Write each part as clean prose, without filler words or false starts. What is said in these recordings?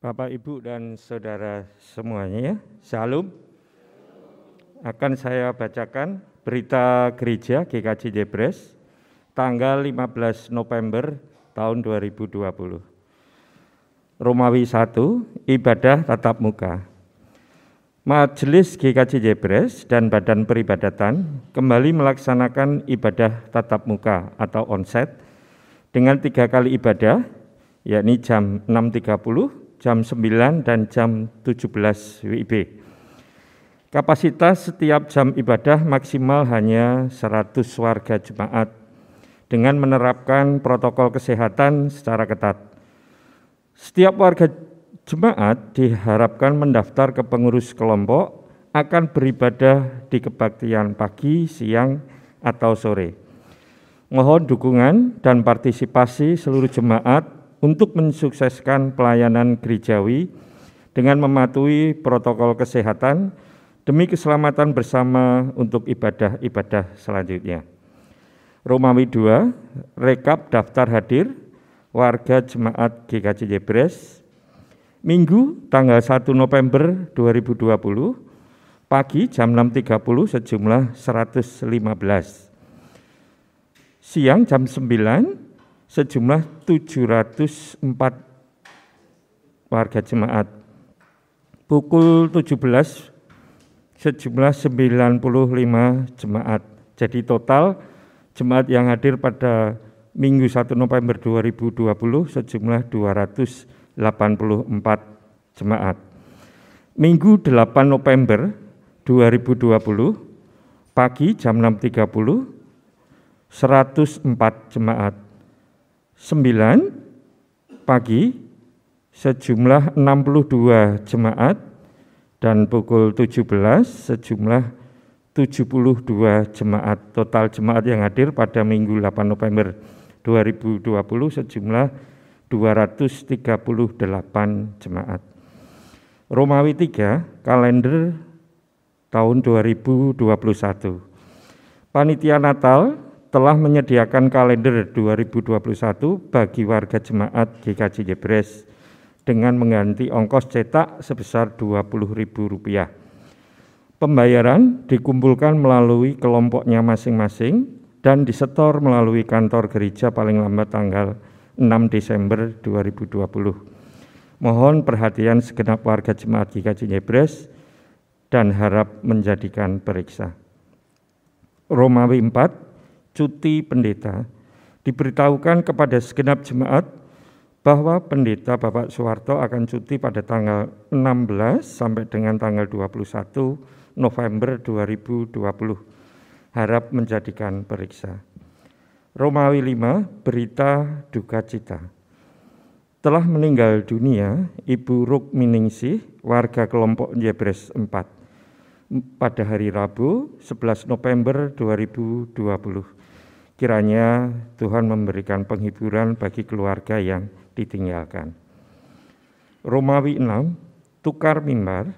Bapak, Ibu, dan Saudara semuanya, Shalom. Akan saya bacakan berita gereja GKJ Jebres tanggal 15 November tahun 2020. Romawi 1, ibadah tatap muka. Majelis GKJ Jebres dan Badan Peribadatan kembali melaksanakan ibadah tatap muka atau onsite dengan 3 kali ibadah, yakni jam 6.30, jam 9 dan jam 17 WIB. Kapasitas setiap jam ibadah maksimal hanya 100 warga jemaat dengan menerapkan protokol kesehatan secara ketat. Setiap warga jemaat diharapkan mendaftar ke pengurus kelompok akan beribadah di kebaktian pagi, siang, atau sore. Mohon dukungan dan partisipasi seluruh jemaat untuk mensukseskan pelayanan gerejawi dengan mematuhi protokol kesehatan demi keselamatan bersama untuk ibadah-ibadah selanjutnya. Romawi 2, rekap daftar hadir warga jemaat GKJ Jebres, Minggu tanggal 1 November 2020, pagi jam 6.30 sejumlah 115, siang jam 9, sejumlah 704 warga jemaat. Pukul 17 sejumlah 95 jemaat. Jadi total jemaat yang hadir pada Minggu 1 November 2020 sejumlah 284 jemaat. Minggu 8 November 2020 pagi jam 6.30 104 jemaat. 9 pagi sejumlah 62 jemaat dan pukul 17 sejumlah 72 jemaat. Total jemaat yang hadir pada Minggu 8 November 2020 sejumlah 238 jemaat. Romawi 3, kalender tahun 2021. Panitia Natal telah menyediakan kalender 2021 bagi warga jemaat GKJ Jebres dengan mengganti ongkos cetak sebesar Rp20.000. Pembayaran dikumpulkan melalui kelompoknya masing-masing dan disetor melalui kantor gereja paling lambat tanggal 6 Desember 2020. Mohon perhatian segenap warga jemaat GKJ Jebres dan harap menjadikan periksa. Romawi 4, cuti pendeta. Diberitahukan kepada segenap jemaat bahwa pendeta Bapak Suwarto akan cuti pada tanggal 16 sampai dengan tanggal 21 November 2020. Harap menjadikan periksa. Romawi 5, berita duka cita. Telah meninggal dunia Ibu Rukminingsih, warga kelompok Jebres 4, pada hari Rabu 11 November 2020. Kiranya Tuhan memberikan penghiburan bagi keluarga yang ditinggalkan. Romawi 6, tukar mimbar.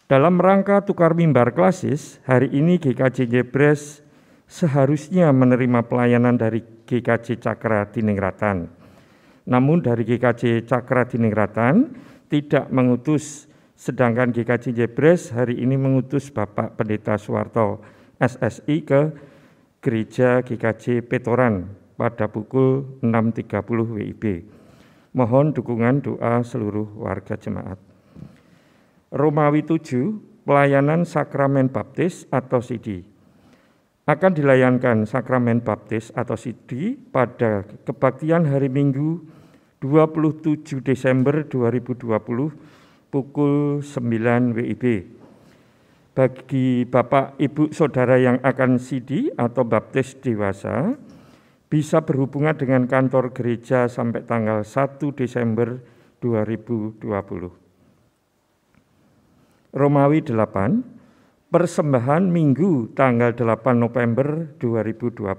Dalam rangka tukar mimbar klasis, hari ini GKJ Jebres seharusnya menerima pelayanan dari GKJ Cakra Diningratan. Namun dari GKJ Cakra Diningratan tidak mengutus, sedangkan GKJ Jebres hari ini mengutus Bapak Pendeta Suwarto SSI ke Gereja GKJ Petoran pada pukul 6.30 WIB. Mohon dukungan doa seluruh warga jemaat. Romawi 7, pelayanan sakramen baptis atau CD. Akan dilayankan sakramen baptis atau CD pada kebaktian hari Minggu 27 Desember 2020 pukul 9 WIB. Bagi Bapak, Ibu, Saudara yang akan CD atau baptis dewasa, bisa berhubungan dengan kantor gereja sampai tanggal 1 Desember 2020. Romawi 8, persembahan Minggu tanggal 8 November 2020. 1.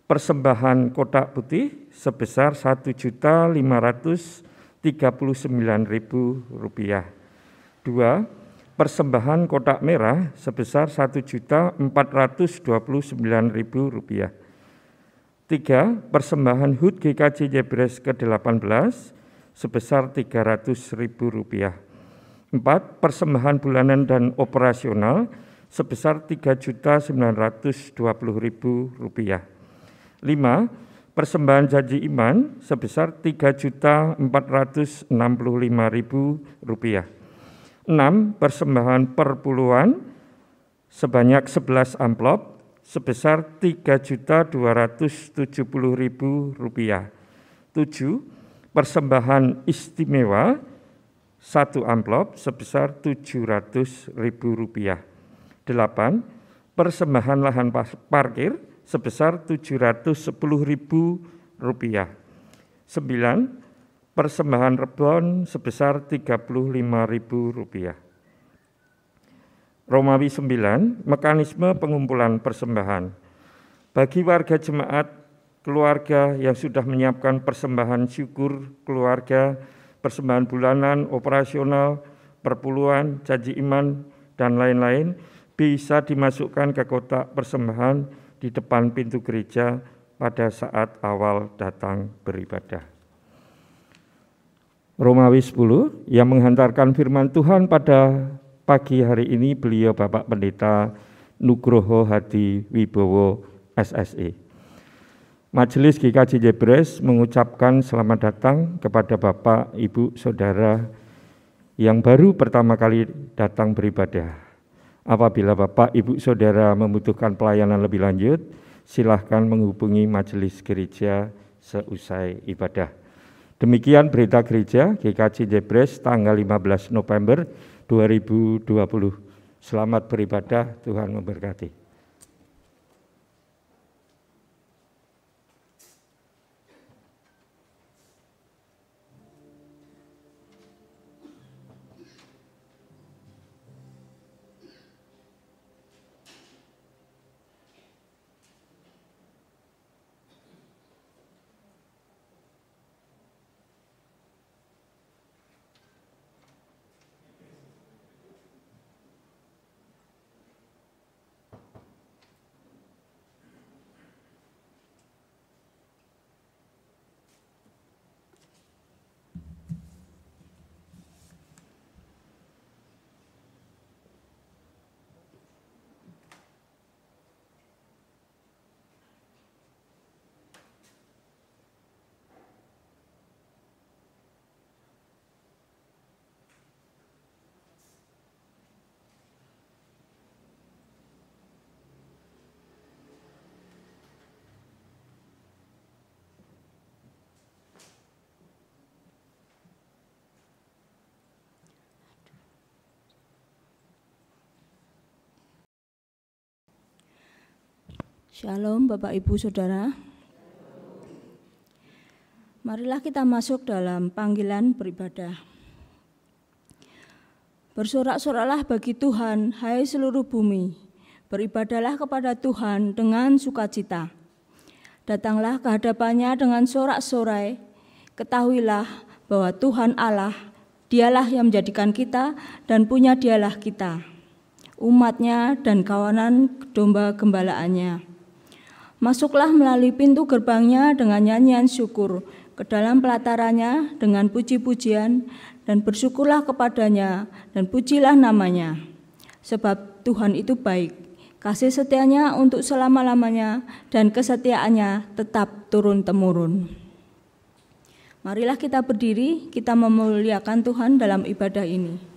Persembahan kotak putih sebesar Rp1.539.000. 2. Persembahan kotak merah sebesar Rp1.429.000. 3. Persembahan HUT GKJ Jebres ke-18 sebesar Rp300.000. 4. Persembahan bulanan dan operasional sebesar Rp3.920.000. 5. Persembahan janji iman sebesar Rp3.465.000. 6. Persembahan perpuluhan sebanyak 11 amplop sebesar Rp3.270.000. 7. Persembahan istimewa 1 amplop sebesar Rp700.000. 8. Persembahan lahan parkir sebesar Rp710.000. 9. Persembahan rebon sebesar Rp35.000. Romawi 9, mekanisme pengumpulan persembahan. Bagi warga jemaat, keluarga yang sudah menyiapkan persembahan syukur keluarga, persembahan bulanan, operasional, perpuluhan, janji iman, dan lain-lain, bisa dimasukkan ke kotak persembahan di depan pintu gereja pada saat awal datang beribadah. Romawi 10 yang menghantarkan firman Tuhan pada pagi hari ini beliau Bapak Pendeta Nugroho Hadi Wibowo SSE. Majelis GKJ Jebres mengucapkan selamat datang kepada Bapak, Ibu, Saudara yang baru pertama kali datang beribadah. Apabila Bapak, Ibu, Saudara membutuhkan pelayanan lebih lanjut, silahkan menghubungi Majelis Gereja seusai ibadah. Demikian berita gereja GKJ Jebres tanggal 15 November 2020. Selamat beribadah, Tuhan memberkati. Shalom Bapak Ibu Saudara. Marilah kita masuk dalam panggilan beribadah. Bersorak-soraklah bagi Tuhan, hai seluruh bumi. Beribadahlah kepada Tuhan dengan sukacita. Datanglah ke hadapannya dengan sorak-sorai. Ketahuilah bahwa Tuhan Allah, Dialah yang menjadikan kita dan punya Dialah kita, umatnya dan kawanan domba gembalaannya. Masuklah melalui pintu gerbangnya dengan nyanyian syukur, ke dalam pelatarannya dengan puji-pujian, dan bersyukurlah kepadanya, dan pujilah namanya. Sebab Tuhan itu baik, kasih setianya untuk selama-lamanya, dan kesetiaannya tetap turun-temurun. Marilah kita berdiri, kita memuliakan Tuhan dalam ibadah ini.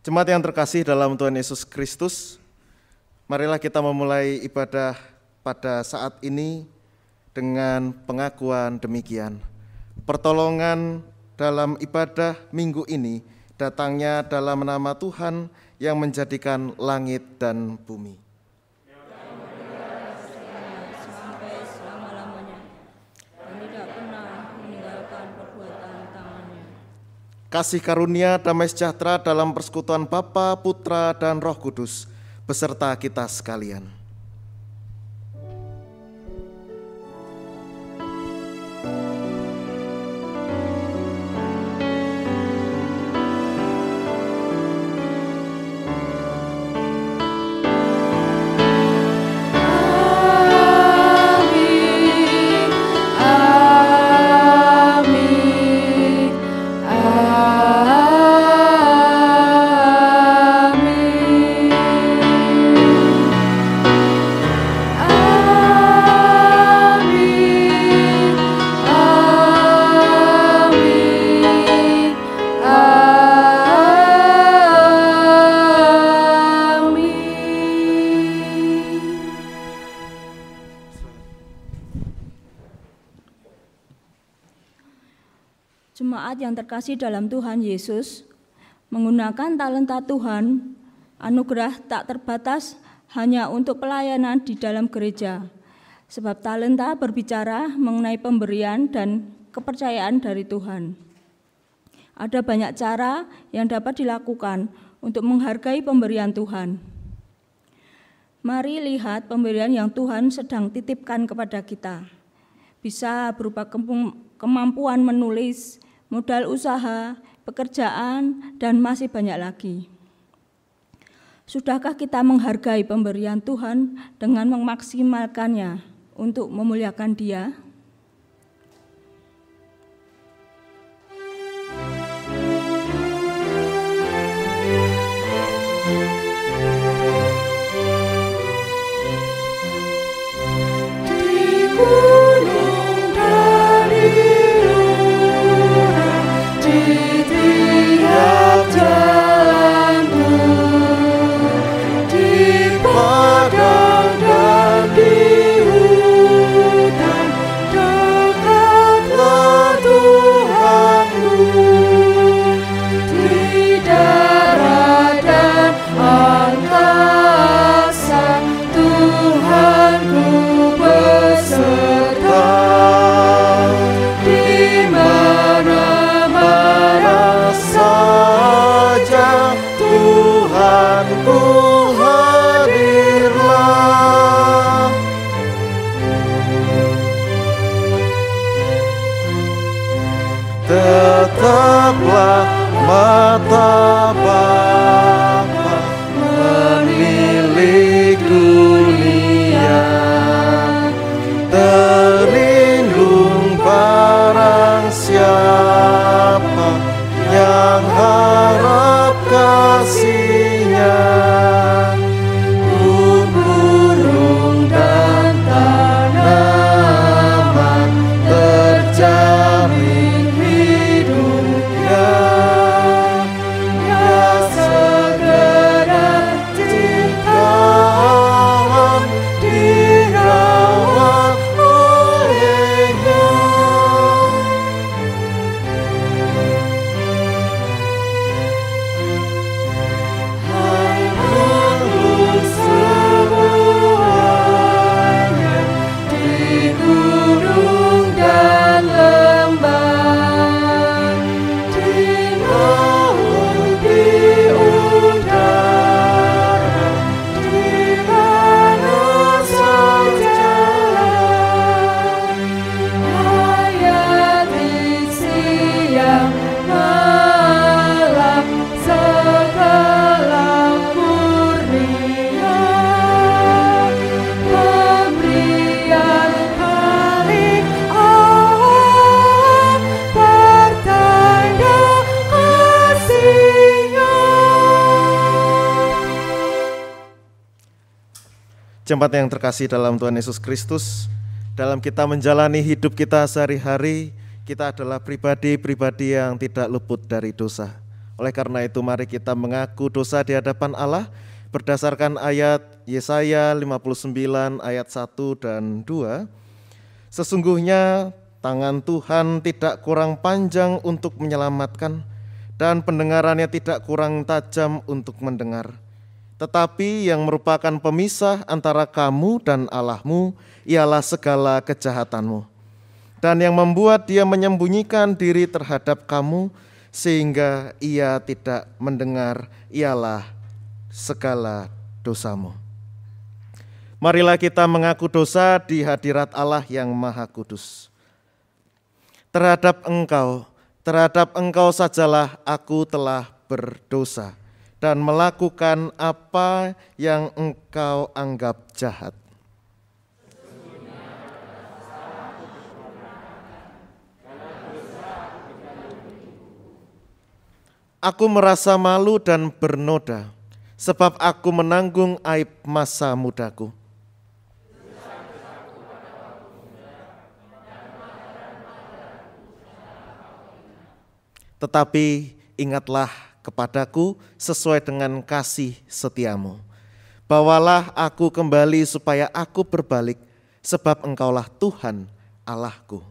Jemaat yang terkasih dalam Tuhan Yesus Kristus, Marilah kita memulai ibadah pada saat ini dengan pengakuan demikian. Pertolongan dalam ibadah minggu ini datangnya dalam nama Tuhan yang menjadikan langit dan bumi. Sampai selama-lamanya dan tidak pernah meninggalkan perbuatan tangannya. Kasih karunia damai sejahtera dalam persekutuan Bapa, Putra, dan Roh Kudus beserta kita sekalian. Jemaat yang terkasih dalam Tuhan Yesus, menggunakan talenta Tuhan, anugerah tak terbatas hanya untuk pelayanan di dalam gereja, sebab talenta berbicara mengenai pemberian dan kepercayaan dari Tuhan. Ada banyak cara yang dapat dilakukan untuk menghargai pemberian Tuhan. Mari lihat pemberian yang Tuhan sedang titipkan kepada kita. Bisa berupa kemampuan menulis, modal usaha, pekerjaan, dan masih banyak lagi. Sudahkah kita menghargai pemberian Tuhan dengan memaksimalkannya untuk memuliakan Dia? Tetaplah mata Bapa menilik dunia, terlindung barang siapa yang harap kasih-Nya. Burung dan tanaman terjamin Jemaat yang terkasih dalam Tuhan Yesus Kristus, dalam kita menjalani hidup kita sehari-hari, kita adalah pribadi-pribadi yang tidak luput dari dosa. Oleh karena itu mari kita mengaku dosa di hadapan Allah, berdasarkan ayat Yesaya 59 ayat 1 dan 2, sesungguhnya tangan Tuhan tidak kurang panjang untuk menyelamatkan, dan pendengarannya tidak kurang tajam untuk mendengar. Tetapi yang merupakan pemisah antara kamu dan Allahmu ialah segala kejahatanmu. Dan yang membuat dia menyembunyikan diri terhadap kamu sehingga ia tidak mendengar ialah segala dosamu. Marilah kita mengaku dosa di hadirat Allah yang Maha Kudus. Terhadap engkau sajalah aku telah berdosa dan melakukan apa yang engkau anggap jahat. Aku merasa malu dan bernoda, sebab aku menanggung aib masa mudaku. Tetapi ingatlah kepadaku sesuai dengan kasih setiamu. Bawalah aku kembali supaya aku berbalik, sebab engkaulah Tuhan Allahku.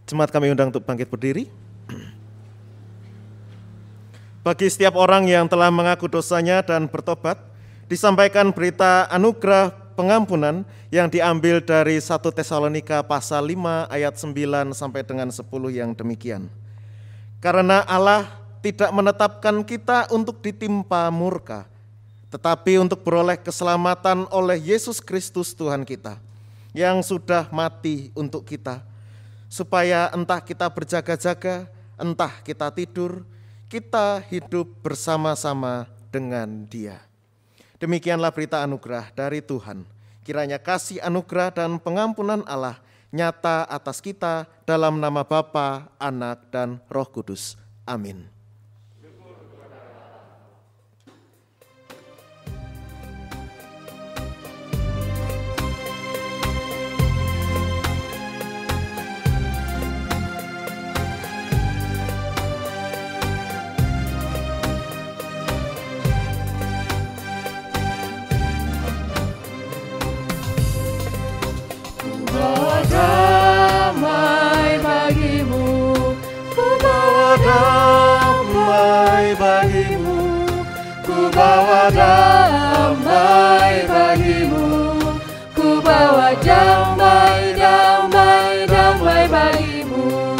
Jemaat kami undang untuk bangkit berdiri. Bagi setiap orang yang telah mengaku dosanya dan bertobat, disampaikan berita anugerah pengampunan yang diambil dari 1 Tesalonika pasal 5 ayat 9 sampai dengan 10 yang demikian. Karena Allah tidak menetapkan kita untuk ditimpa murka, tetapi untuk beroleh keselamatan oleh Yesus Kristus Tuhan kita, yang sudah mati untuk kita, supaya entah kita berjaga-jaga, entah kita tidur, kita hidup bersama-sama dengan Dia. Demikianlah berita anugerah dari Tuhan. Kiranya kasih anugerah dan pengampunan Allah nyata atas kita dalam nama Bapa, Anak, dan Roh Kudus. Amin. Damai bagimu, ku bawa damai, damai, damai bagimu.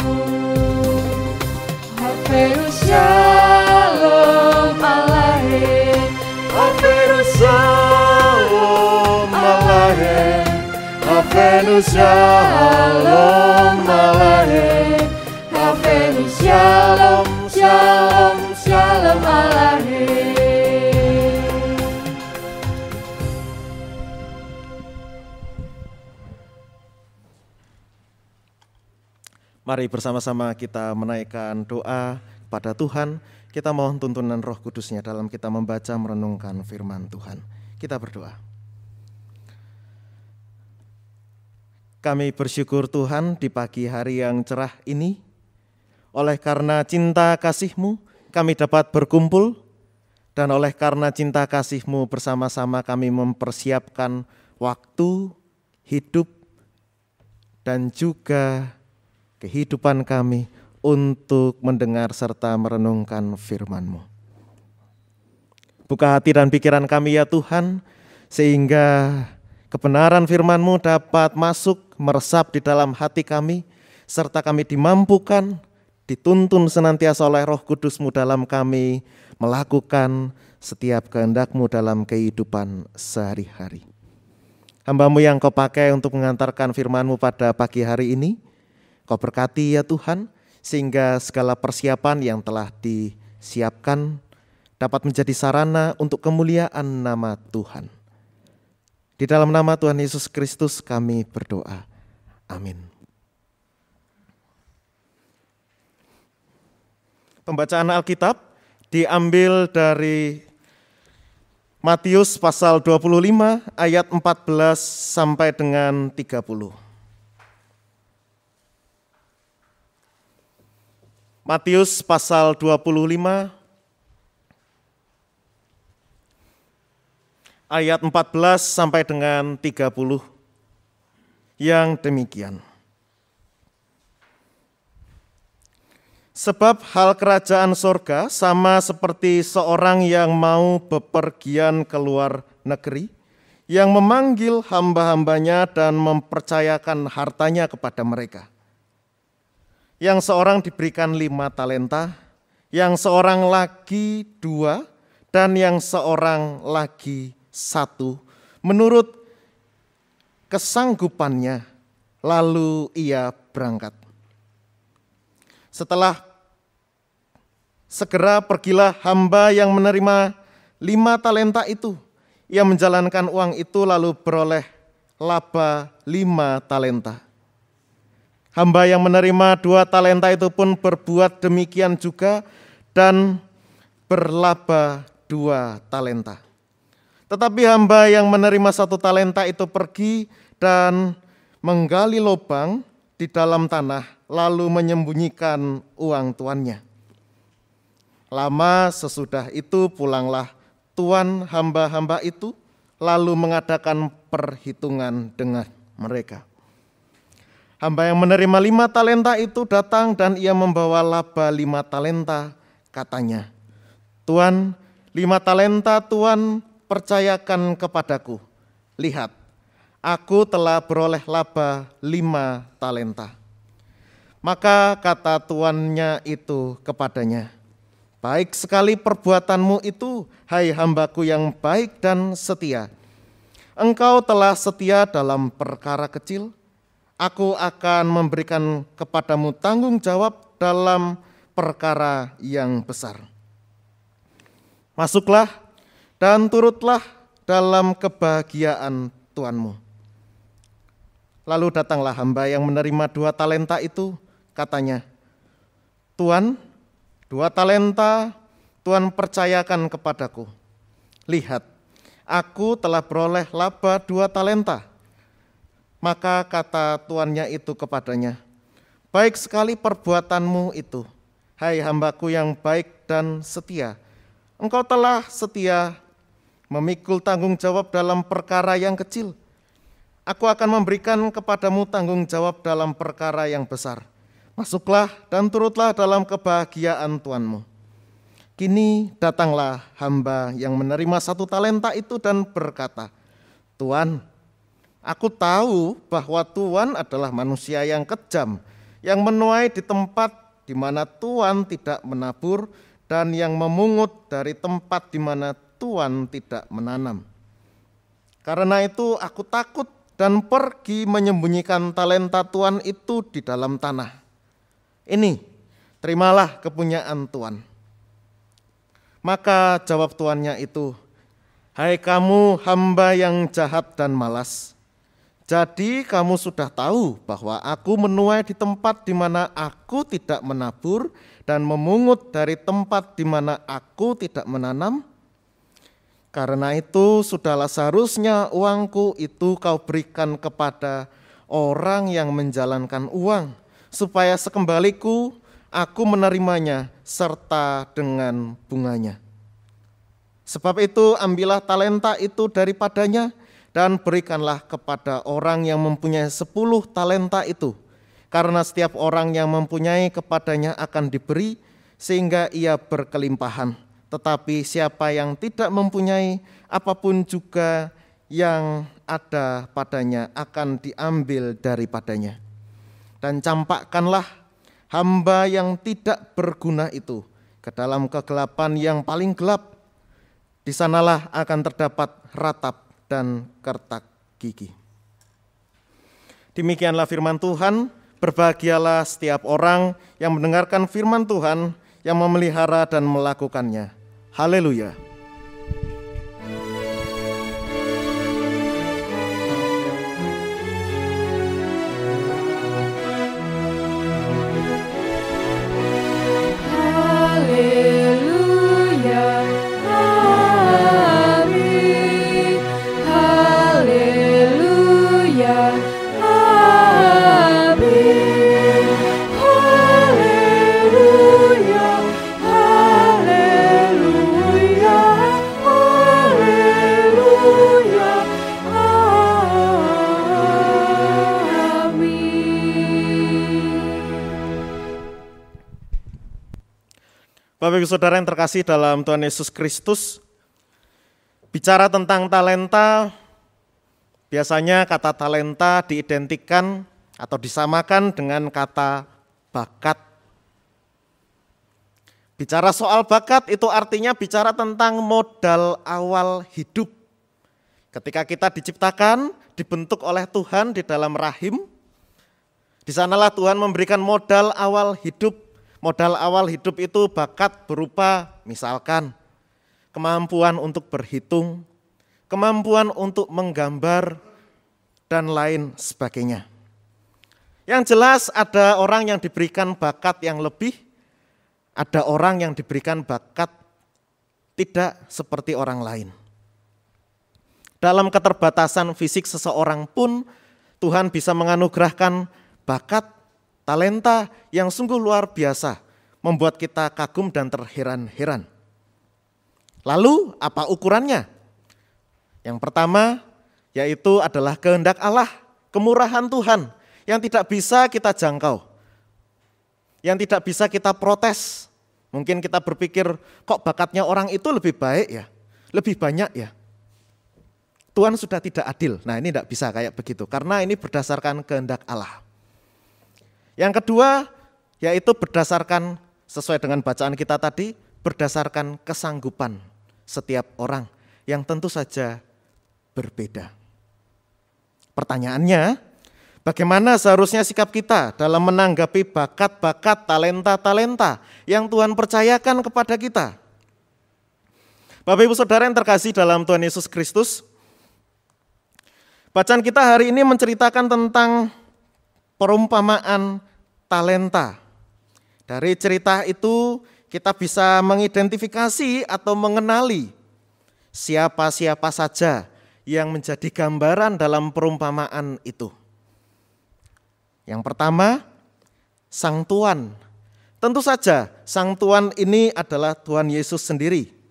Hafiru shalom alaihim, hafiru shalom alaihim, hafiru shalom alaihim, hafiru shalom, shalom, shalom alaihim. Mari bersama-sama kita menaikkan doa kepada Tuhan. Kita mohon tuntunan Roh Kudus-Nya dalam kita membaca merenungkan firman Tuhan. Kita berdoa. Kami bersyukur Tuhan di pagi hari yang cerah ini. Oleh karena cinta kasih-Mu kami dapat berkumpul. Dan oleh karena cinta kasih-Mu bersama-sama kami mempersiapkan waktu, hidup, dan juga kehidupan kami untuk mendengar serta merenungkan firman-Mu. Buka hati dan pikiran kami ya Tuhan, sehingga kebenaran firman-Mu dapat masuk, meresap di dalam hati kami, serta kami dimampukan, dituntun senantiasa oleh Roh Kudus-Mu dalam kami, melakukan setiap kehendak-Mu dalam kehidupan sehari-hari. Hamba-Mu yang Kau pakai untuk mengantarkan firman-Mu pada pagi hari ini, Kau berkati ya Tuhan, sehingga segala persiapan yang telah disiapkan dapat menjadi sarana untuk kemuliaan nama Tuhan. Di dalam nama Tuhan Yesus Kristus kami berdoa. Amin. Pembacaan Alkitab diambil dari Matius pasal 25 ayat 14 sampai dengan 30. Matius pasal 25 ayat 14 sampai dengan 30 yang demikian. Sebab hal kerajaan sorga sama seperti seorang yang mau bepergian keluar negeri, yang memanggil hamba-hambanya dan mempercayakan hartanya kepada mereka. Yang seorang diberikan 5 talenta, yang seorang lagi 2, dan yang seorang lagi 1, menurut kesanggupannya, lalu ia berangkat. Setelah segera pergilah hamba yang menerima 5 talenta itu. Ia menjalankan uang itu lalu beroleh laba 5 talenta. Hamba yang menerima 2 talenta itu pun berbuat demikian juga dan berlaba 2 talenta. Tetapi hamba yang menerima 1 talenta itu pergi dan menggali lubang di dalam tanah, lalu menyembunyikan uang tuannya. Lama sesudah itu pulanglah tuan hamba-hamba itu, lalu mengadakan perhitungan dengan mereka. Hamba yang menerima 5 talenta itu datang dan ia membawa laba 5 talenta, katanya, Tuan, 5 talenta Tuan percayakan kepadaku. Lihat, aku telah beroleh laba 5 talenta. Maka kata tuannya itu kepadanya, baik sekali perbuatanmu itu, hai hambaku yang baik dan setia. Engkau telah setia dalam perkara kecil, aku akan memberikan kepadamu tanggung jawab dalam perkara yang besar. Masuklah dan turutlah dalam kebahagiaan Tuanmu. Lalu datanglah hamba yang menerima 2 talenta itu, katanya, Tuan, 2 talenta Tuhan percayakan kepadaku. Lihat, aku telah beroleh laba 2 talenta. Maka kata tuannya itu kepadanya, baik sekali perbuatanmu itu, hai hambaku yang baik dan setia. Engkau telah setia memikul tanggung jawab dalam perkara yang kecil. Aku akan memberikan kepadamu tanggung jawab dalam perkara yang besar. Masuklah dan turutlah dalam kebahagiaan Tuanmu. Kini datanglah hamba yang menerima 1 talenta itu dan berkata, Tuan, aku tahu bahwa Tuan adalah manusia yang kejam, yang menuai di tempat di mana Tuan tidak menabur, dan yang memungut dari tempat di mana Tuan tidak menanam. Karena itu aku takut dan pergi menyembunyikan talenta Tuan itu di dalam tanah. Ini, terimalah kepunyaan Tuan. Maka jawab tuannya itu, hai kamu hamba yang jahat dan malas. Jadi kamu sudah tahu bahwa aku menuai di tempat di mana aku tidak menabur dan memungut dari tempat di mana aku tidak menanam. Karena itu sudahlah seharusnya uangku itu kau berikan kepada orang yang menjalankan uang, supaya sekembaliku aku menerimanya serta dengan bunganya. Sebab itu ambillah talenta itu daripadanya dan berikanlah kepada orang yang mempunyai 10 talenta itu. Karena setiap orang yang mempunyai kepadanya akan diberi sehingga ia berkelimpahan. Tetapi siapa yang tidak mempunyai, apapun juga yang ada padanya akan diambil daripadanya. Dan campakkanlah hamba yang tidak berguna itu ke dalam kegelapan yang paling gelap. Di sanalah akan terdapat ratap dan kertak gigi. Demikianlah firman Tuhan. Berbahagialah setiap orang yang mendengarkan firman Tuhan, yang memelihara dan melakukannya. Haleluya. Bapak Ibu Saudara yang terkasih dalam Tuhan Yesus Kristus, bicara tentang talenta, biasanya kata talenta diidentikan atau disamakan dengan kata bakat. Bicara soal bakat itu artinya bicara tentang modal awal hidup. Ketika kita diciptakan, dibentuk oleh Tuhan di dalam rahim, di sanalah Tuhan memberikan modal awal hidup. Modal awal hidup itu bakat berupa misalkan kemampuan untuk berhitung, kemampuan untuk menggambar, dan lain sebagainya. Yang jelas ada orang yang diberikan bakat yang lebih, ada orang yang diberikan bakat tidak seperti orang lain. Dalam keterbatasan fisik seseorang pun Tuhan bisa menganugerahkan bakat, talenta yang sungguh luar biasa, membuat kita kagum dan terheran-heran. Lalu apa ukurannya? Yang pertama yaitu adalah kehendak Allah, kemurahan Tuhan yang tidak bisa kita jangkau, yang tidak bisa kita protes. Mungkin kita berpikir kok bakatnya orang itu lebih baik ya, lebih banyak ya. Tuhan sudah tidak adil. Nah ini tidak bisa kayak begitu karena ini berdasarkan kehendak Allah. Yang kedua, yaitu berdasarkan, sesuai dengan bacaan kita tadi, berdasarkan kesanggupan setiap orang yang tentu saja berbeda. Pertanyaannya, bagaimana seharusnya sikap kita dalam menanggapi bakat-bakat, talenta-talenta yang Tuhan percayakan kepada kita? Bapak Ibu Saudara yang terkasih dalam Tuhan Yesus Kristus, bacaan kita hari ini menceritakan tentang perumpamaan talenta. Dari cerita itu kita bisa mengidentifikasi atau mengenali siapa-siapa saja yang menjadi gambaran dalam perumpamaan itu. Yang pertama, Sang Tuan. Tentu saja Sang Tuan ini adalah Tuhan Yesus sendiri.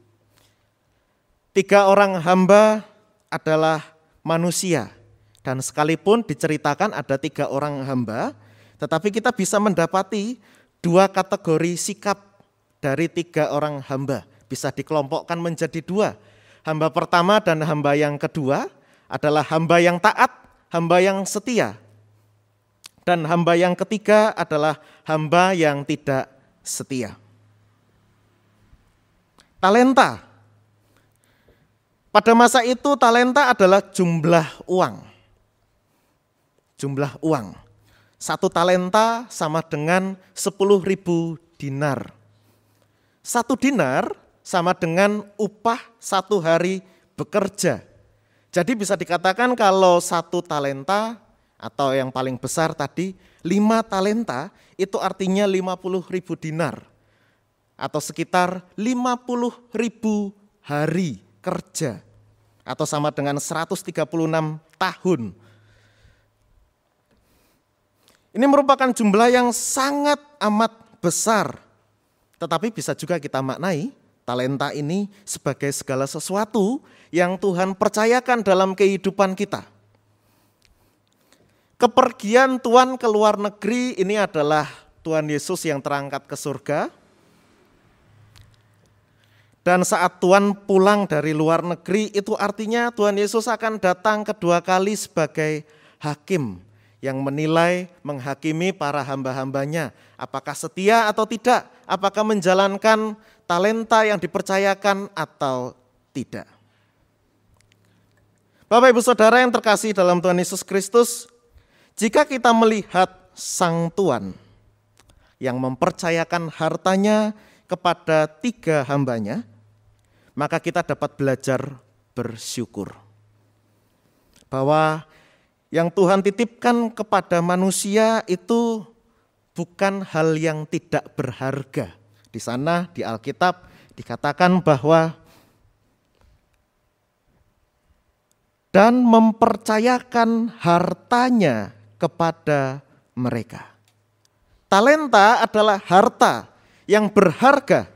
3 orang hamba adalah manusia. Dan sekalipun diceritakan ada 3 orang hamba, tetapi kita bisa mendapati 2 kategori sikap dari 3 orang hamba. Bisa dikelompokkan menjadi 2. Hamba pertama dan hamba yang kedua adalah hamba yang taat, hamba yang setia. Dan hamba yang ketiga adalah hamba yang tidak setia. Talenta. Pada masa itu talenta adalah jumlah uang. Jumlah uang. 1 talenta sama dengan 10.000 dinar. 1 dinar sama dengan upah 1 hari bekerja. Jadi bisa dikatakan kalau 1 talenta atau yang paling besar tadi 5 talenta itu artinya 50.000 dinar. Atau sekitar 50.000 hari kerja. Atau sama dengan 136 tahun. Ini merupakan jumlah yang sangat amat besar. Tetapi bisa juga kita maknai talenta ini sebagai segala sesuatu yang Tuhan percayakan dalam kehidupan kita. Kepergian Tuhan ke luar negeri ini adalah Tuhan Yesus yang terangkat ke surga. Dan saat Tuhan pulang dari luar negeri itu artinya Tuhan Yesus akan datang kedua kali sebagai hakim yang menilai, menghakimi para hamba-hambanya. Apakah setia atau tidak, apakah menjalankan talenta yang dipercayakan atau tidak. Bapak Ibu Saudara yang terkasih dalam Tuhan Yesus Kristus, jika kita melihat Sang Tuan yang mempercayakan hartanya kepada 3 hambanya, maka kita dapat belajar bersyukur. Bahwa yang Tuhan titipkan kepada manusia itu bukan hal yang tidak berharga. Di sana di Alkitab dikatakan bahwa dan mempercayakan hartanya kepada mereka. Talenta adalah harta yang berharga.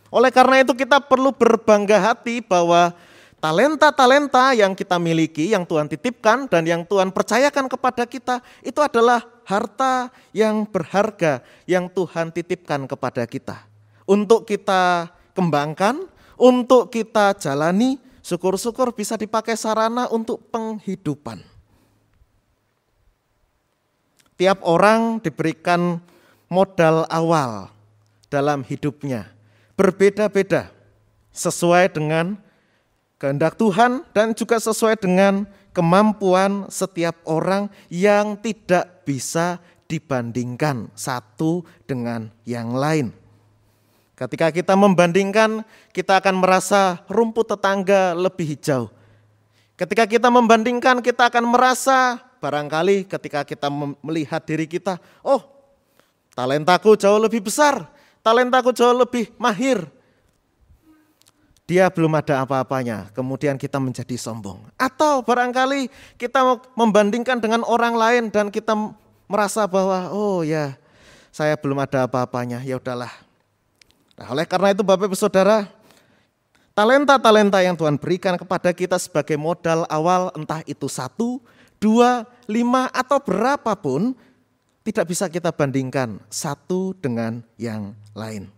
Oleh karena itu kita perlu berbangga hati bahwa talenta-talenta yang kita miliki, yang Tuhan titipkan dan yang Tuhan percayakan kepada kita, itu adalah harta yang berharga yang Tuhan titipkan kepada kita. Untuk kita kembangkan, untuk kita jalani, syukur-syukur bisa dipakai sarana untuk penghidupan. Tiap orang diberikan modal awal dalam hidupnya. Berbeda-beda sesuai dengan kehendak Tuhan dan juga sesuai dengan kemampuan setiap orang yang tidak bisa dibandingkan satu dengan yang lain. Ketika kita membandingkan, kita akan merasa rumput tetangga lebih hijau. Ketika kita membandingkan, kita akan merasa barangkali ketika kita melihat diri kita, oh talentaku jauh lebih besar, talentaku jauh lebih mahir. Dia belum ada apa-apanya, kemudian kita menjadi sombong. Atau barangkali kita membandingkan dengan orang lain dan kita merasa bahwa oh ya saya belum ada apa-apanya, ya udahlah. Nah, oleh karena itu Bapak Ibu Saudara, talenta-talenta yang Tuhan berikan kepada kita sebagai modal awal, entah itu 1, 2, 5 atau berapapun, tidak bisa kita bandingkan satu dengan yang lain.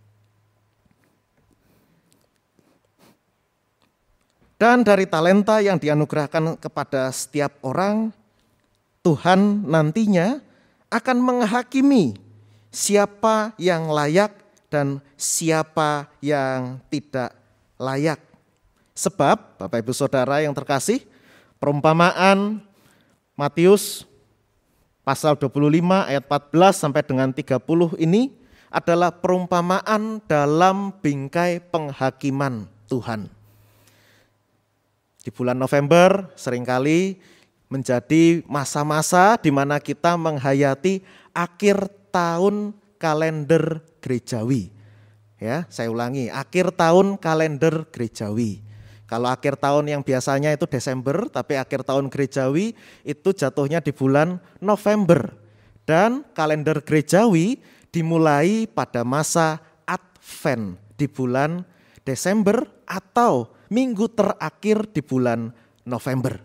Dan dari talenta yang dianugerahkan kepada setiap orang, Tuhan nantinya akan menghakimi siapa yang layak dan siapa yang tidak layak. Sebab Bapak Ibu Saudara yang terkasih, perumpamaan Matius pasal 25 ayat 14 sampai dengan 30 ini adalah perumpamaan dalam bingkai penghakiman Tuhan. Di bulan November seringkali menjadi masa-masa di mana kita menghayati akhir tahun kalender gerejawi. Ya, saya ulangi, akhir tahun kalender gerejawi. Kalau akhir tahun yang biasanya itu Desember, tapi akhir tahun gerejawi itu jatuhnya di bulan November. Dan kalender gerejawi dimulai pada masa Advent di bulan Desember atau minggu terakhir di bulan November.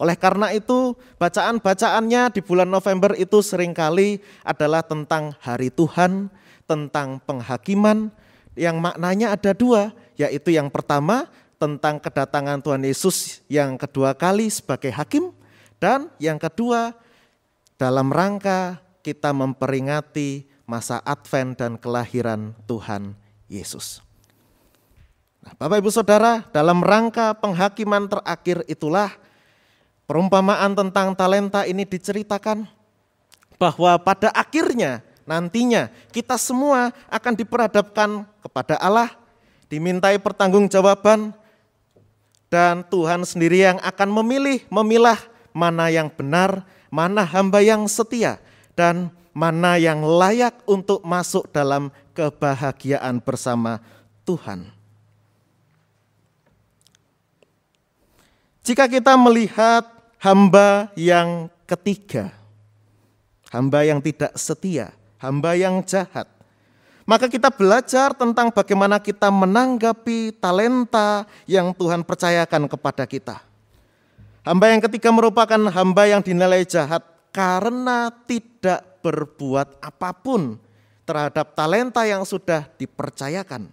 Oleh karena itu, bacaan-bacaannya di bulan November itu seringkali adalah tentang hari Tuhan, tentang penghakiman, yang maknanya ada dua, yaitu yang pertama tentang kedatangan Tuhan Yesus yang kedua kali sebagai hakim, dan yang kedua dalam rangka kita memperingati masa Advent dan kelahiran Tuhan Yesus. Nah, Bapak Ibu Saudara, dalam rangka penghakiman terakhir itulah perumpamaan tentang talenta ini diceritakan bahwa pada akhirnya nantinya kita semua akan diperhadapkan kepada Allah, dimintai pertanggungjawaban, dan Tuhan sendiri yang akan memilah mana yang benar, mana hamba yang setia, dan mana yang layak untuk masuk dalam kebahagiaan bersama Tuhan. Jika kita melihat hamba yang ketiga, hamba yang tidak setia, hamba yang jahat, maka kita belajar tentang bagaimana kita menanggapi talenta yang Tuhan percayakan kepada kita. Hamba yang ketiga merupakan hamba yang dinilai jahat karena tidak berbuat apapun terhadap talenta yang sudah dipercayakan.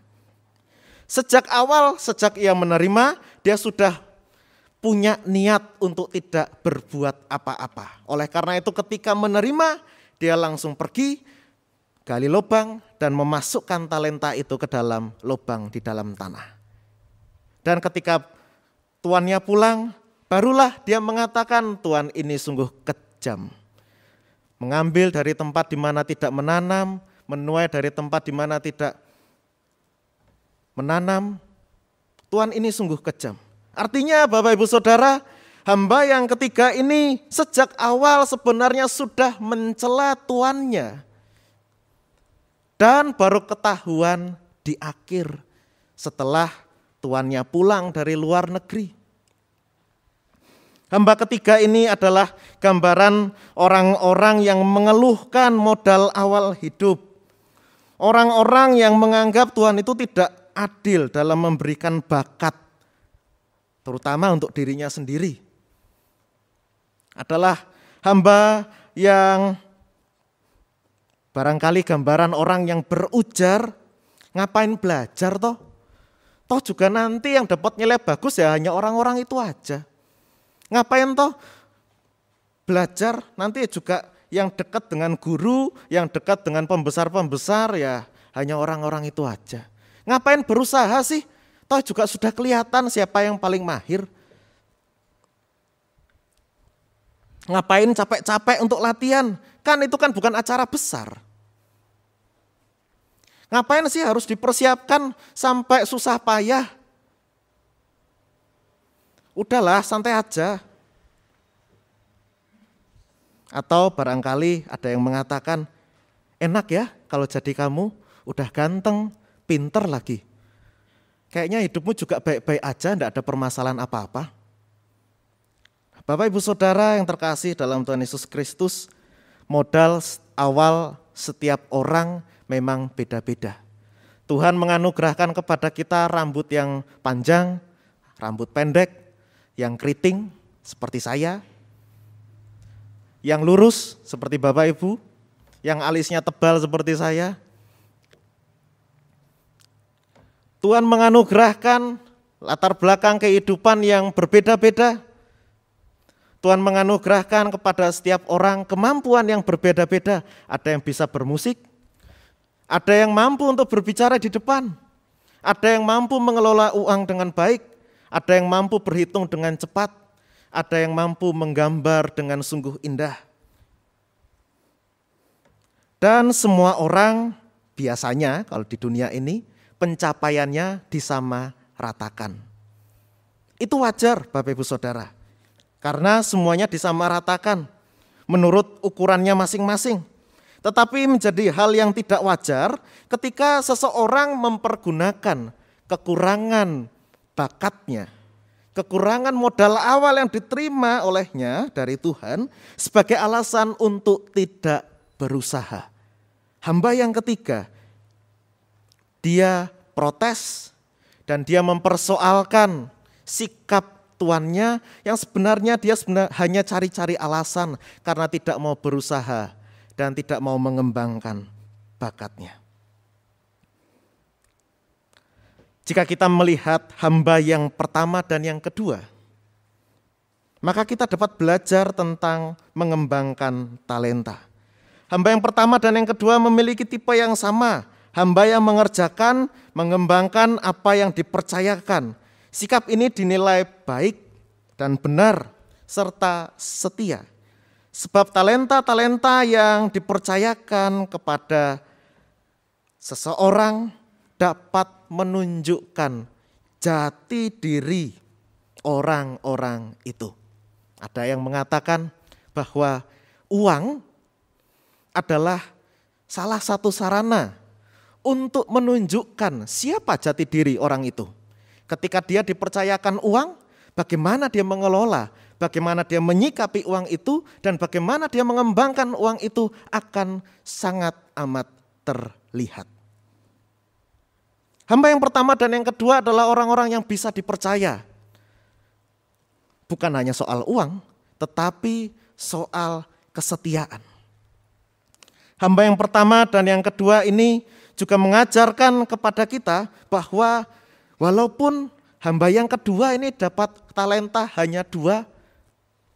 Sejak awal, sejak ia menerima, dia sudah punya niat untuk tidak berbuat apa-apa. Oleh karena itu ketika menerima, dia langsung pergi, gali lubang, dan memasukkan talenta itu ke dalam lubang di dalam tanah. Dan ketika tuannya pulang, barulah dia mengatakan, Tuan ini sungguh kejam. Mengambil dari tempat di mana tidak menanam, menuai dari tempat di mana tidak menanam, Tuan ini sungguh kejam. Artinya Bapak Ibu Saudara, hamba yang ketiga ini sejak awal sebenarnya sudah mencela tuannya. Dan baru ketahuan di akhir setelah tuannya pulang dari luar negeri. Hamba ketiga ini adalah gambaran orang-orang yang mengeluhkan modal awal hidup. Orang-orang yang menganggap Tuhan itu tidak adil dalam memberikan bakat, terutama untuk dirinya sendiri. Adalah hamba yang barangkali gambaran orang yang berujar, ngapain belajar toh? Toh juga nanti yang dapat nilai bagus ya hanya orang-orang itu aja. Ngapain toh belajar, nanti juga yang dekat dengan guru, yang dekat dengan pembesar-pembesar ya hanya orang-orang itu aja. Ngapain berusaha sih? Toh juga sudah kelihatan siapa yang paling mahir. Ngapain capek-capek untuk latihan? Kan itu kan bukan acara besar. Ngapain sih harus dipersiapkan sampai susah payah? Udahlah, santai aja. Atau barangkali ada yang mengatakan, enak ya kalau jadi kamu, udah ganteng, pinter lagi. Kayaknya hidupmu juga baik-baik aja, enggak ada permasalahan apa-apa. Bapak Ibu Saudara yang terkasih dalam Tuhan Yesus Kristus, modal awal setiap orang memang beda-beda. Tuhan menganugerahkan kepada kita rambut yang panjang, rambut pendek, yang keriting seperti saya, yang lurus seperti Bapak Ibu, yang alisnya tebal seperti saya. Tuhan menganugerahkan latar belakang kehidupan yang berbeda-beda. Tuhan menganugerahkan kepada setiap orang kemampuan yang berbeda-beda. Ada yang bisa bermusik, ada yang mampu untuk berbicara di depan, ada yang mampu mengelola uang dengan baik, ada yang mampu berhitung dengan cepat, ada yang mampu menggambar dengan sungguh indah. Dan semua orang biasanya kalau di dunia ini pencapaiannya disamaratakan. Itu wajar Bapak Ibu Saudara, karena semuanya disamaratakan menurut ukurannya masing-masing. Tetapi menjadi hal yang tidak wajar ketika seseorang mempergunakan kekurangan bakatnya, kekurangan modal awal yang diterima olehnya dari Tuhan sebagai alasan untuk tidak berusaha. Hamba yang ketiga, dia protes dan dia mempersoalkan sikap tuannya yang sebenarnya dia hanya cari-cari alasan karena tidak mau berusaha dan tidak mau mengembangkan bakatnya. Jika kita melihat hamba yang pertama dan yang kedua, maka kita dapat belajar tentang mengembangkan talenta. Hamba yang pertama dan yang kedua memiliki tipe yang sama. Hamba yang mengerjakan, mengembangkan apa yang dipercayakan. Sikap ini dinilai baik dan benar serta setia. Sebab talenta-talenta yang dipercayakan kepada seseorang dapat menunjukkan jati diri orang-orang itu. Ada yang mengatakan bahwa uang adalah salah satu sarana untuk menunjukkan siapa jati diri orang itu. Ketika dia dipercayakan uang, bagaimana dia mengelola, bagaimana dia menyikapi uang itu, dan bagaimana dia mengembangkan uang itu akan sangat amat terlihat. Hamba yang pertama dan yang kedua adalah orang-orang yang bisa dipercaya. Bukan hanya soal uang, tetapi soal kesetiaan. Hamba yang pertama dan yang kedua ini juga mengajarkan kepada kita bahwa walaupun hamba yang kedua ini dapat talenta hanya 2,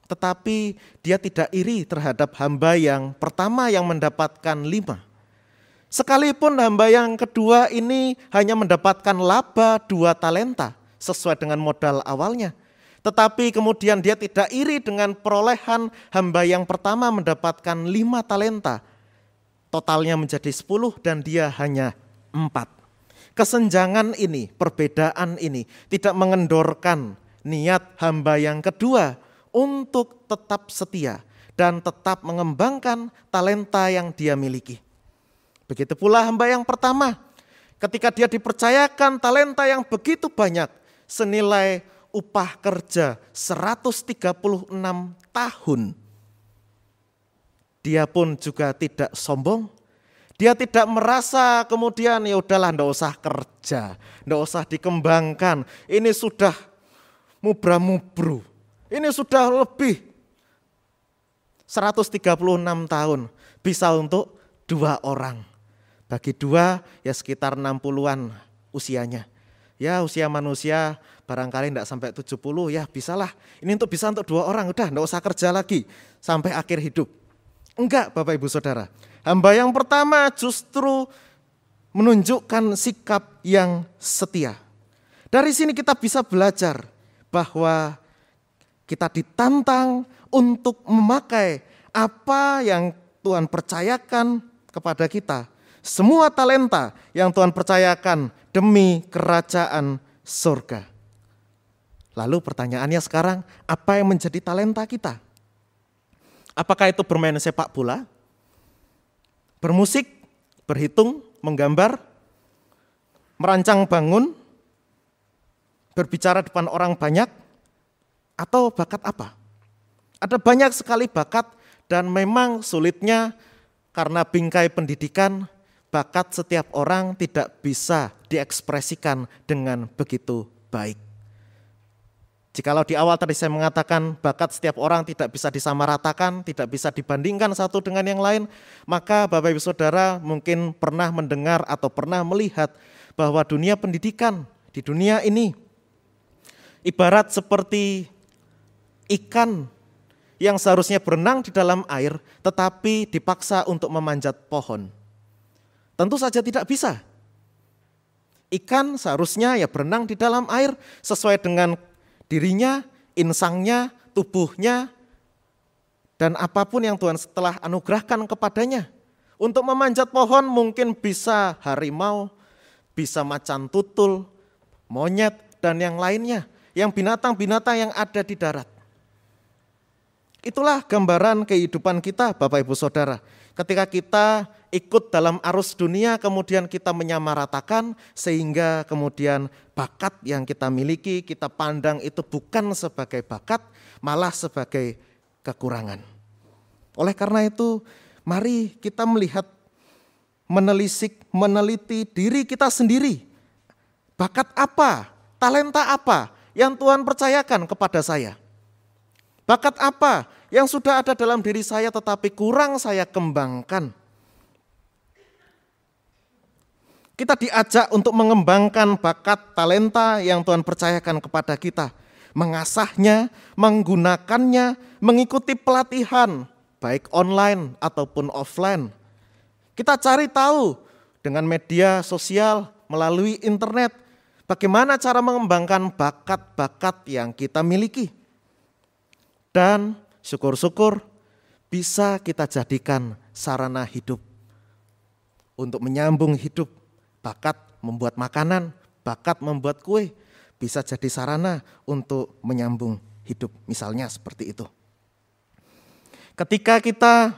tetapi dia tidak iri terhadap hamba yang pertama yang mendapatkan 5. Sekalipun hamba yang kedua ini hanya mendapatkan laba 2 talenta sesuai dengan modal awalnya, tetapi kemudian dia tidak iri dengan perolehan hamba yang pertama mendapatkan 5 talenta. Totalnya menjadi 10 dan dia hanya 4. Kesenjangan ini, perbedaan ini tidak mengendorkan niat hamba yang kedua untuk tetap setia dan tetap mengembangkan talenta yang dia miliki. Begitu pula hamba yang pertama, ketika dia dipercayakan talenta yang begitu banyak, senilai upah kerja 136 tahun. Dia pun juga tidak sombong. Dia tidak merasa kemudian ya udahlah enggak usah kerja, enggak usah dikembangkan. Ini sudah mubra-mubru. Ini sudah lebih 136 tahun bisa untuk 2 orang. Bagi 2 ya sekitar 60-an usianya. Ya usia manusia barangkali enggak sampai 70 ya bisalah. Ini bisa untuk 2 orang, udah enggak usah kerja lagi sampai akhir hidup. Enggak Bapak Ibu Saudara, hamba yang pertama justru menunjukkan sikap yang setia. Dari sini kita bisa belajar bahwa kita ditantang untuk memakai apa yang Tuhan percayakan kepada kita. Semua talenta yang Tuhan percayakan demi kerajaan surga. Lalu pertanyaannya sekarang, apa yang menjadi talenta kita? Apakah itu bermain sepak bola, bermusik, berhitung, menggambar, merancang bangun, berbicara depan orang banyak, atau bakat apa? Ada banyak sekali bakat dan memang sulitnya karena bingkai pendidikan, bakat setiap orang tidak bisa diekspresikan dengan begitu baik. Jikalau di awal tadi saya mengatakan bakat setiap orang tidak bisa disamaratakan, tidak bisa dibandingkan satu dengan yang lain, maka Bapak Ibu Saudara mungkin pernah mendengar atau pernah melihat bahwa dunia pendidikan di dunia ini ibarat seperti ikan yang seharusnya berenang di dalam air tetapi dipaksa untuk memanjat pohon. Tentu saja tidak bisa. Ikan seharusnya ya berenang di dalam air sesuai dengan dirinya, insangnya, tubuhnya, dan apapun yang Tuhan telah anugerahkan kepadanya. Untuk memanjat pohon mungkin bisa harimau, bisa macan tutul, monyet, dan yang lainnya. yang binatang-binatang yang ada di darat. Itulah gambaran kehidupan kita, Bapak Ibu Saudara. Ketika kita ikut dalam arus dunia, kemudian kita menyamaratakan, sehingga kemudian bakat yang kita miliki, kita pandang itu bukan sebagai bakat, malah sebagai kekurangan. Oleh karena itu, mari kita melihat, menelisik, meneliti diri kita sendiri. Bakat apa, talenta apa yang Tuhan percayakan kepada saya? Bakat apa yang sudah ada dalam diri saya tetapi kurang saya kembangkan? Kita diajak untuk mengembangkan bakat talenta yang Tuhan percayakan kepada kita. Mengasahnya, menggunakannya, mengikuti pelatihan, baik online ataupun offline. Kita cari tahu dengan media sosial, melalui internet, bagaimana cara mengembangkan bakat-bakat yang kita miliki. Dan syukur-syukur bisa kita jadikan sarana hidup untuk menyambung hidup. Bakat membuat makanan, bakat membuat kue, bisa jadi sarana untuk menyambung hidup, misalnya seperti itu. Ketika kita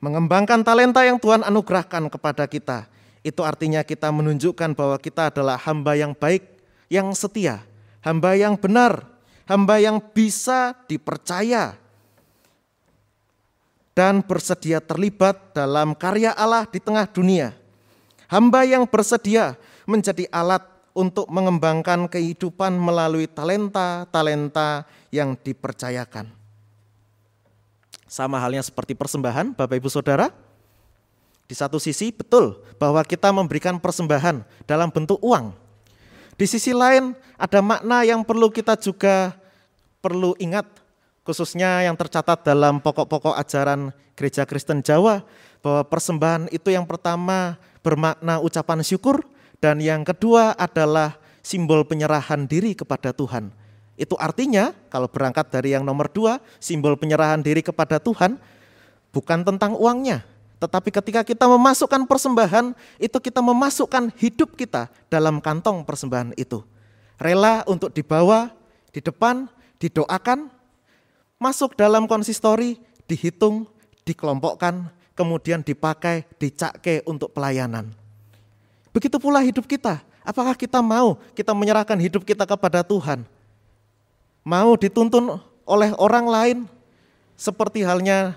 mengembangkan talenta yang Tuhan anugerahkan kepada kita, itu artinya kita menunjukkan bahwa kita adalah hamba yang baik, yang setia, hamba yang benar, hamba yang bisa dipercaya dan bersedia terlibat dalam karya Allah di tengah dunia. Hamba yang bersedia menjadi alat untuk mengembangkan kehidupan melalui talenta-talenta yang dipercayakan. Sama halnya seperti persembahan, Bapak Ibu Saudara. Di satu sisi betul bahwa kita memberikan persembahan dalam bentuk uang. Di sisi lain ada makna yang kita juga perlu ingat, khususnya yang tercatat dalam pokok-pokok ajaran Gereja Kristen Jawa, bahwa persembahan itu yang pertama bermakna ucapan syukur, dan yang kedua adalah simbol penyerahan diri kepada Tuhan. Itu artinya kalau berangkat dari yang nomor 2, simbol penyerahan diri kepada Tuhan, bukan tentang uangnya, tetapi ketika kita memasukkan persembahan, itu kita memasukkan hidup kita dalam kantong persembahan itu. Rela untuk dibawa di depan, didoakan, masuk dalam konsistori, dihitung, dikelompokkan, kemudian dipakai, dicakke untuk pelayanan. Begitu pula hidup kita. Apakah kita mau kita menyerahkan hidup kita kepada Tuhan? Mau dituntun oleh orang lain? Seperti halnya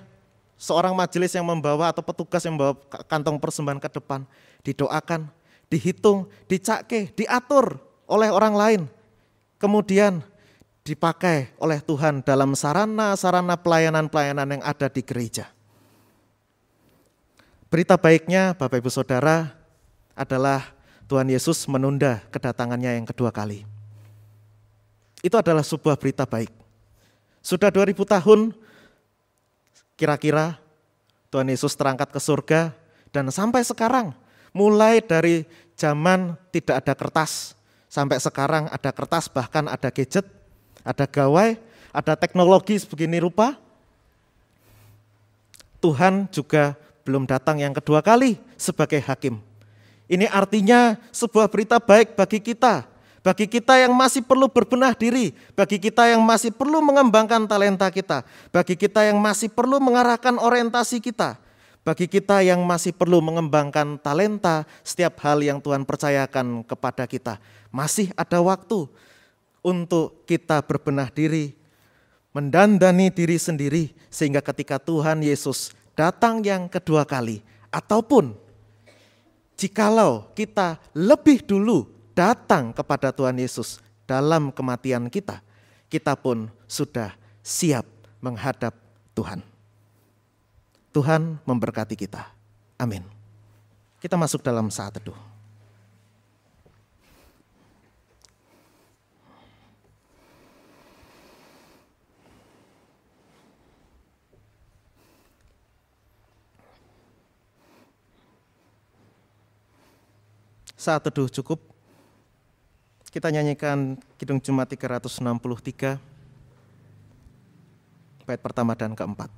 seorang majelis yang membawa atau petugas yang membawa kantong persembahan ke depan. Didoakan, dihitung, dicakke, diatur oleh orang lain. Kemudian dipakai oleh Tuhan dalam sarana-sarana pelayanan-pelayanan yang ada di gereja. Berita baiknya Bapak Ibu Saudara adalah Tuhan Yesus menunda kedatangannya yang kedua kali. Itu adalah sebuah berita baik. Sudah 2000 tahun kira-kira Tuhan Yesus terangkat ke surga, dan sampai sekarang mulai dari zaman tidak ada kertas sampai sekarang ada kertas, bahkan ada gadget, ada gawai, ada teknologi sebegini rupa. Tuhan juga belum datang yang kedua kali sebagai hakim. Ini artinya sebuah berita baik bagi kita yang masih perlu berbenah diri, bagi kita yang masih perlu mengembangkan talenta kita, bagi kita yang masih perlu mengarahkan orientasi kita, bagi kita yang masih perlu mengembangkan talenta setiap hal yang Tuhan percayakan kepada kita. Masih ada waktu untuk kita berbenah diri, mendandani diri sendiri, sehingga ketika Tuhan Yesus datang yang kedua kali, ataupun jikalau kita lebih dulu datang kepada Tuhan Yesus dalam kematian kita, kita pun sudah siap menghadap Tuhan. Tuhan memberkati kita. Amin. Kita masuk dalam saat teduh. Saat teduh cukup. Kita nyanyikan Kidung Jumat 363, bait pertama dan keempat.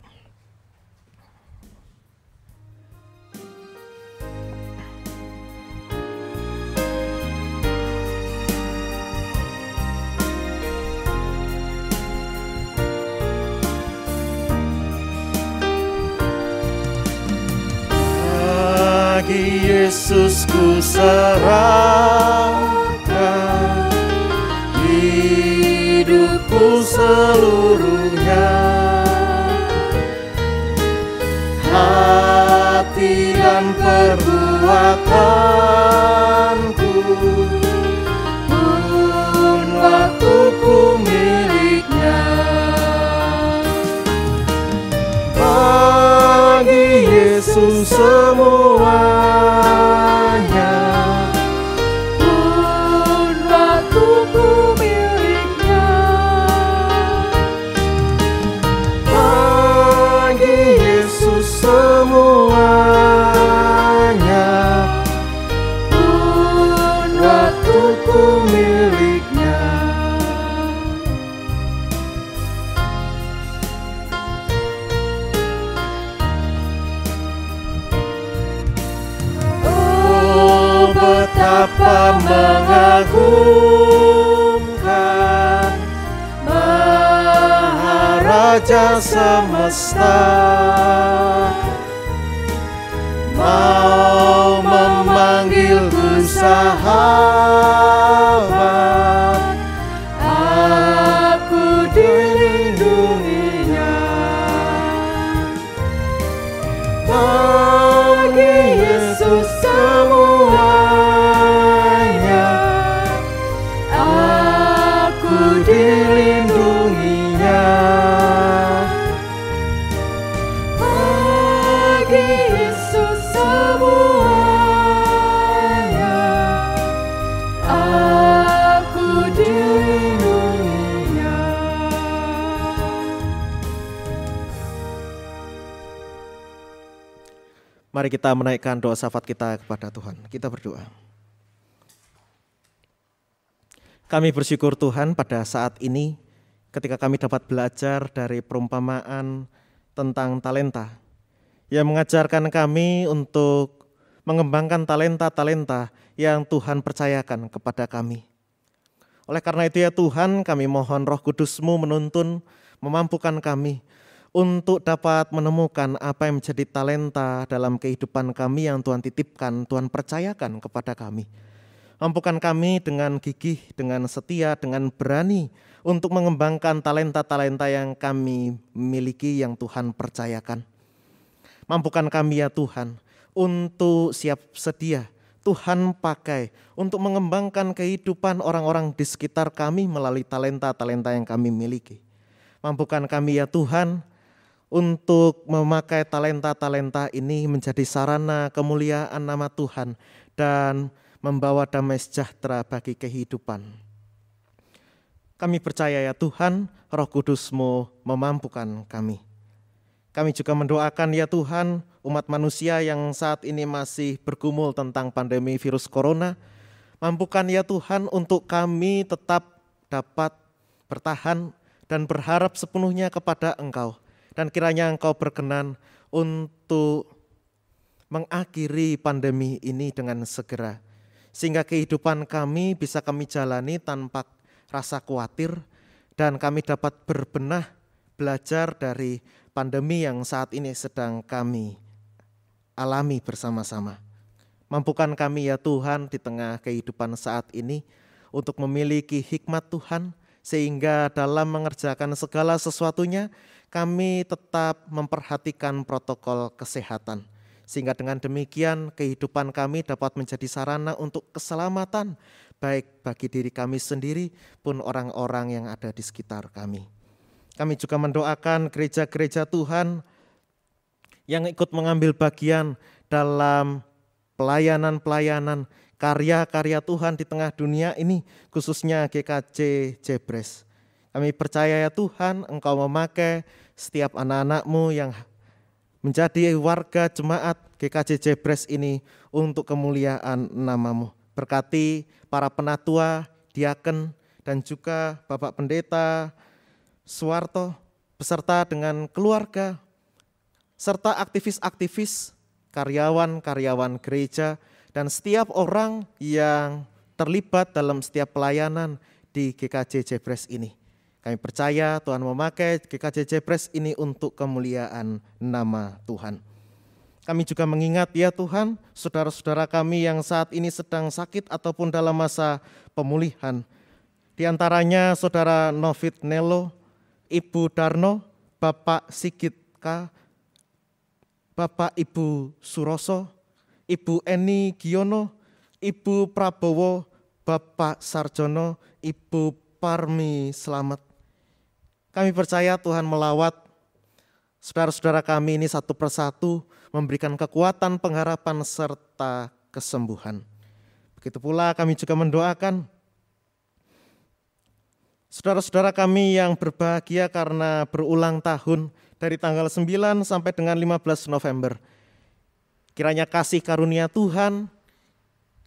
Yesus ku serahkan hidupku seluruhnya, hati dan perbuatanku pun waktuku miliknya. Bagi Yesus semuanya pun waktuku miliknya. Bagi Yesus semuanya pun waktuku miliknya. Oh, betapa mengagumkan Maharaja semesta, mau memanggilku sahabat, aku dilindunginya. Bagi Yesus semuanya aku dilindunginya. Bagi Yesus semuanya aku dilindunginya. Mari kita menaikkan doa syafaat kita kepada Tuhan. Kita berdoa. Kami bersyukur Tuhan pada saat ini ketika kami dapat belajar dari perumpamaan tentang talenta yang mengajarkan kami untuk mengembangkan talenta-talenta yang Tuhan percayakan kepada kami. Oleh karena itu ya Tuhan, kami mohon Roh Kudus-Mu menuntun, memampukan kami untuk dapat menemukan apa yang menjadi talenta dalam kehidupan kami yang Tuhan titipkan, Tuhan percayakan kepada kami. Mampukan kami dengan gigih, dengan setia, dengan berani untuk mengembangkan talenta-talenta yang kami miliki yang Tuhan percayakan. Mampukan kami ya Tuhan untuk siap sedia Tuhan pakai untuk mengembangkan kehidupan orang-orang di sekitar kami melalui talenta-talenta yang kami miliki. Mampukan kami ya Tuhan untuk memakai talenta-talenta ini menjadi sarana kemuliaan nama Tuhan dan membawa damai sejahtera bagi kehidupan. Kami percaya ya Tuhan, Roh Kudus-Mu memampukan kami. Kami juga mendoakan ya Tuhan, umat manusia yang saat ini masih bergumul tentang pandemi virus corona. Mampukan ya Tuhan untuk kami tetap dapat bertahan dan berharap sepenuhnya kepada Engkau. Dan kiranya Engkau berkenan untuk mengakhiri pandemi ini dengan segera. Sehingga kehidupan kami bisa kami jalani tanpa rasa khawatir. Dan kami dapat berbenah belajar dari pandemi yang saat ini sedang kami alami bersama-sama. Mampukan kami ya Tuhan di tengah kehidupan saat ini untuk memiliki hikmat Tuhan. Sehingga dalam mengerjakan segala sesuatunya kami tetap memperhatikan protokol kesehatan. Sehingga dengan demikian kehidupan kami dapat menjadi sarana untuk keselamatan baik bagi diri kami sendiri pun orang-orang yang ada di sekitar kami. Kami juga mendoakan gereja-gereja Tuhan yang ikut mengambil bagian dalam pelayanan-pelayanan karya-karya Tuhan di tengah dunia ini, khususnya GKJ Jebres. Kami percaya ya Tuhan, Engkau memakai setiap anak-anak-Mu yang menjadi warga jemaat GKJ Jebres ini untuk kemuliaan nama-Mu. Berkati para penatua, diaken, dan juga Bapak Pendeta Suwarto, beserta dengan keluarga, serta aktivis-aktivis, karyawan-karyawan gereja, dan setiap orang yang terlibat dalam setiap pelayanan di GKJ Jebres ini. Kami percaya Tuhan memakai GKJ Jebres ini untuk kemuliaan nama Tuhan. Kami juga mengingat ya Tuhan, saudara-saudara kami yang saat ini sedang sakit ataupun dalam masa pemulihan. Di antaranya Saudara Novit Nelo, Ibu Darno, Bapak Sigit K, Bapak Ibu Suroso, Ibu Eni Giono, Ibu Prabowo, Bapak Sarjono, Ibu Parmi Selamat. Kami percaya Tuhan melawat saudara-saudara kami ini satu persatu, memberikan kekuatan, pengharapan, serta kesembuhan. Begitu pula kami juga mendoakan saudara-saudara kami yang berbahagia karena berulang tahun dari tanggal 9 sampai dengan 15 November. Kiranya kasih karunia Tuhan,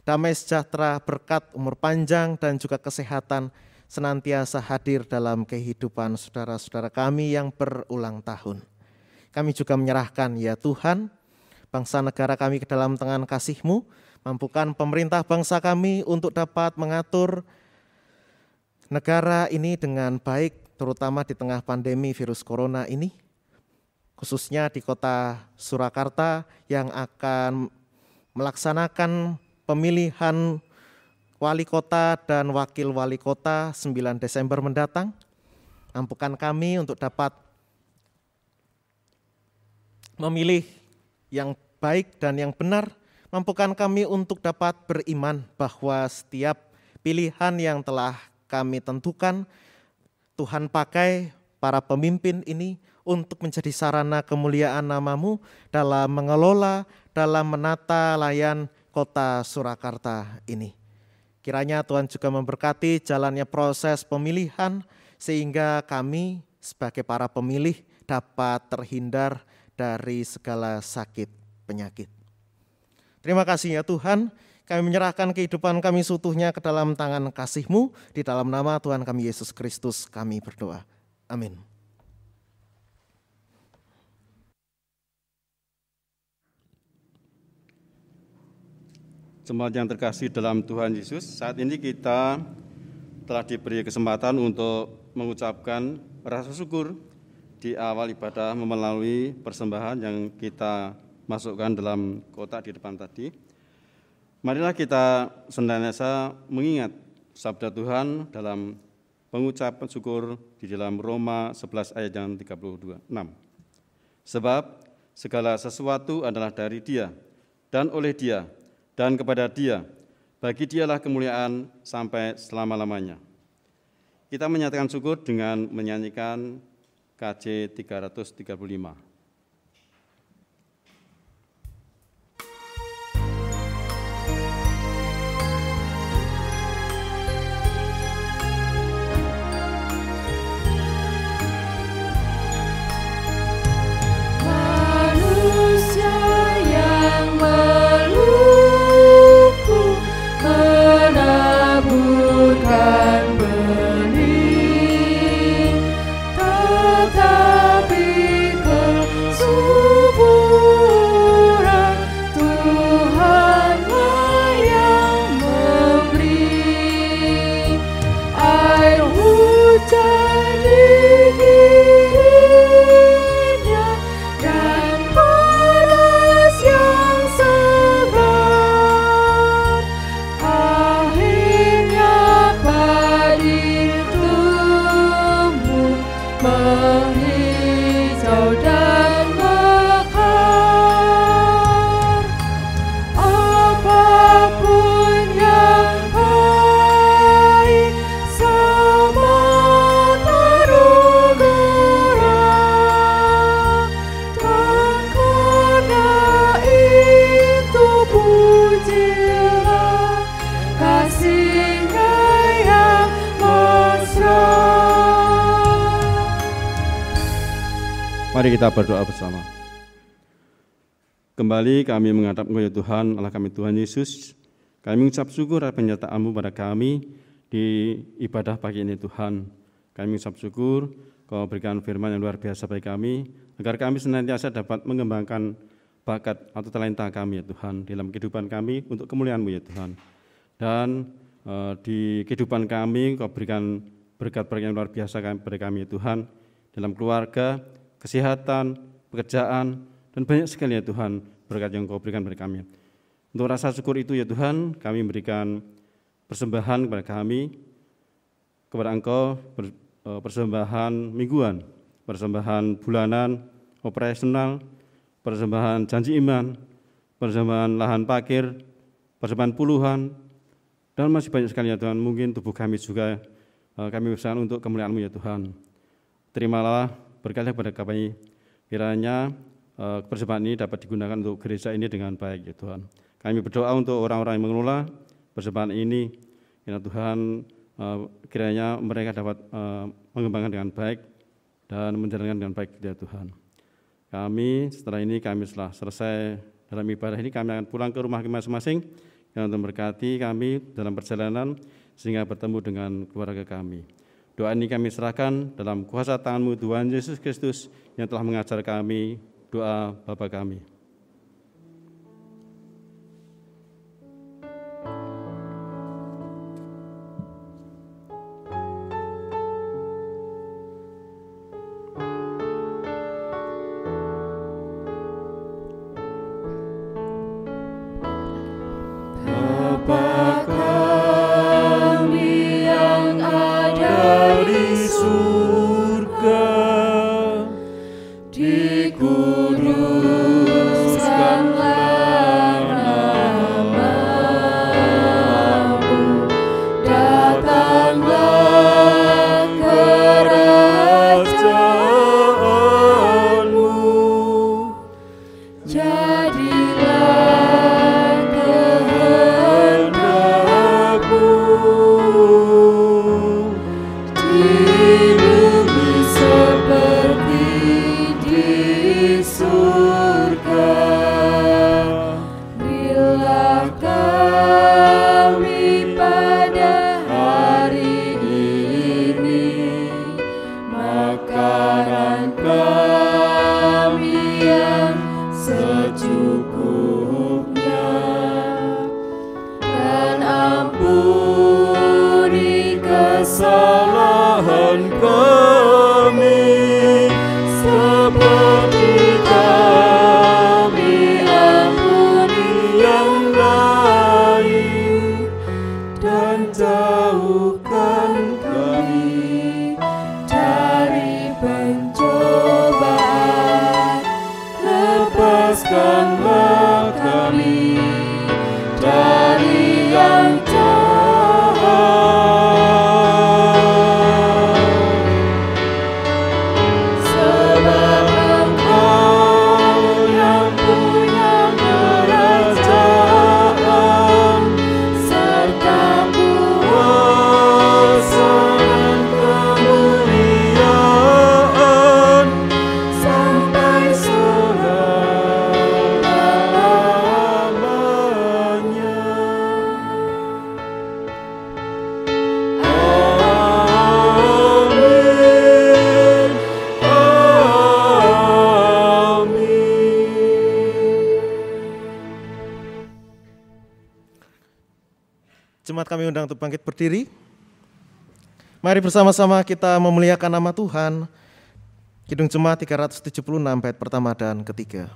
damai sejahtera, berkat, umur panjang, dan juga kesehatan senantiasa hadir dalam kehidupan saudara-saudara kami yang berulang tahun. Kami juga menyerahkan ya Tuhan, bangsa negara kami ke dalam tangan kasih-Mu, mampukan pemerintah bangsa kami untuk dapat mengatur negara ini dengan baik, terutama di tengah pandemi virus corona ini, khususnya di kota Surakarta yang akan melaksanakan pemilihan wali kota dan wakil wali kota 9 Desember mendatang. Mampukan kami untuk dapat memilih yang baik dan yang benar, mampukan kami untuk dapat beriman bahwa setiap pilihan yang telah kami tentukan, Tuhan pakai para pemimpin ini untuk menjadi sarana kemuliaan nama-Mu dalam mengelola, dalam menata layan kota Surakarta ini. Kiranya Tuhan juga memberkati jalannya proses pemilihan, sehingga kami sebagai para pemilih dapat terhindar dari segala sakit penyakit. Terima kasih ya Tuhan, kami menyerahkan kehidupan kami seutuhnya ke dalam tangan kasih-Mu, di dalam nama Tuhan kami Yesus Kristus kami berdoa. Amin. Jemaat yang terkasih dalam Tuhan Yesus, saat ini kita telah diberi kesempatan untuk mengucapkan rasa syukur di awal ibadah melalui persembahan yang kita masukkan dalam kotak di depan tadi. Marilah kita senantiasa mengingat sabda Tuhan dalam pengucapan syukur di dalam Roma 11 ayat yang 32, 6. Sebab segala sesuatu adalah dari Dia dan oleh Dia dan kepada Dia, bagi Dialah kemuliaan sampai selama-lamanya. Kita menyatakan syukur dengan menyanyikan KJ 335. Mari kita berdoa bersama. Kembali kami menghadap kepada Tuhan, Allah kami Tuhan Yesus. Kami mengucap syukur atas penyertaan-Mu pada kami di ibadah pagi ini Tuhan. Kami mengucap syukur Kau berikan firman yang luar biasa bagi kami, agar kami senantiasa dapat mengembangkan bakat atau talenta kami ya Tuhan, dalam kehidupan kami untuk kemuliaan-Mu ya Tuhan. Dan di kehidupan kami Kau berikan berkat-berkat yang luar biasa pada kami ya Tuhan, dalam keluarga, kesehatan, pekerjaan, dan banyak sekali ya Tuhan, berkat yang Engkau berikan kepada kami. Untuk rasa syukur itu ya Tuhan, kami berikan persembahan kepada kami, kepada Engkau, persembahan mingguan, persembahan bulanan, operasional, persembahan janji iman, persembahan lahan parkir, persembahan puluhan, dan masih banyak sekali ya Tuhan. Mungkin tubuh kami juga kami usahakan untuk kemuliaan-Mu ya Tuhan. Terimalah berkatnya kepada kami, kiranya persembahan ini dapat digunakan untuk gereja ini dengan baik ya Tuhan. Kami berdoa untuk orang-orang yang mengelola persembahan ini, ya Tuhan, kiranya mereka dapat mengembangkan dengan baik dan menjalankan dengan baik ya Tuhan. Kami setelah ini kami setelah selesai dalam ibadah ini kami akan pulang ke rumah masing-masing yang memberkati kami dalam perjalanan sehingga bertemu dengan keluarga kami. Doa ini kami serahkan dalam kuasa tangan-Mu Tuhan Yesus Kristus yang telah mengajar kami doa Bapa kami. Jemaat kami undang untuk bangkit berdiri. Mari bersama-sama kita memuliakan nama Tuhan. Kidung Jemaat 376 bait pertama dan ketiga.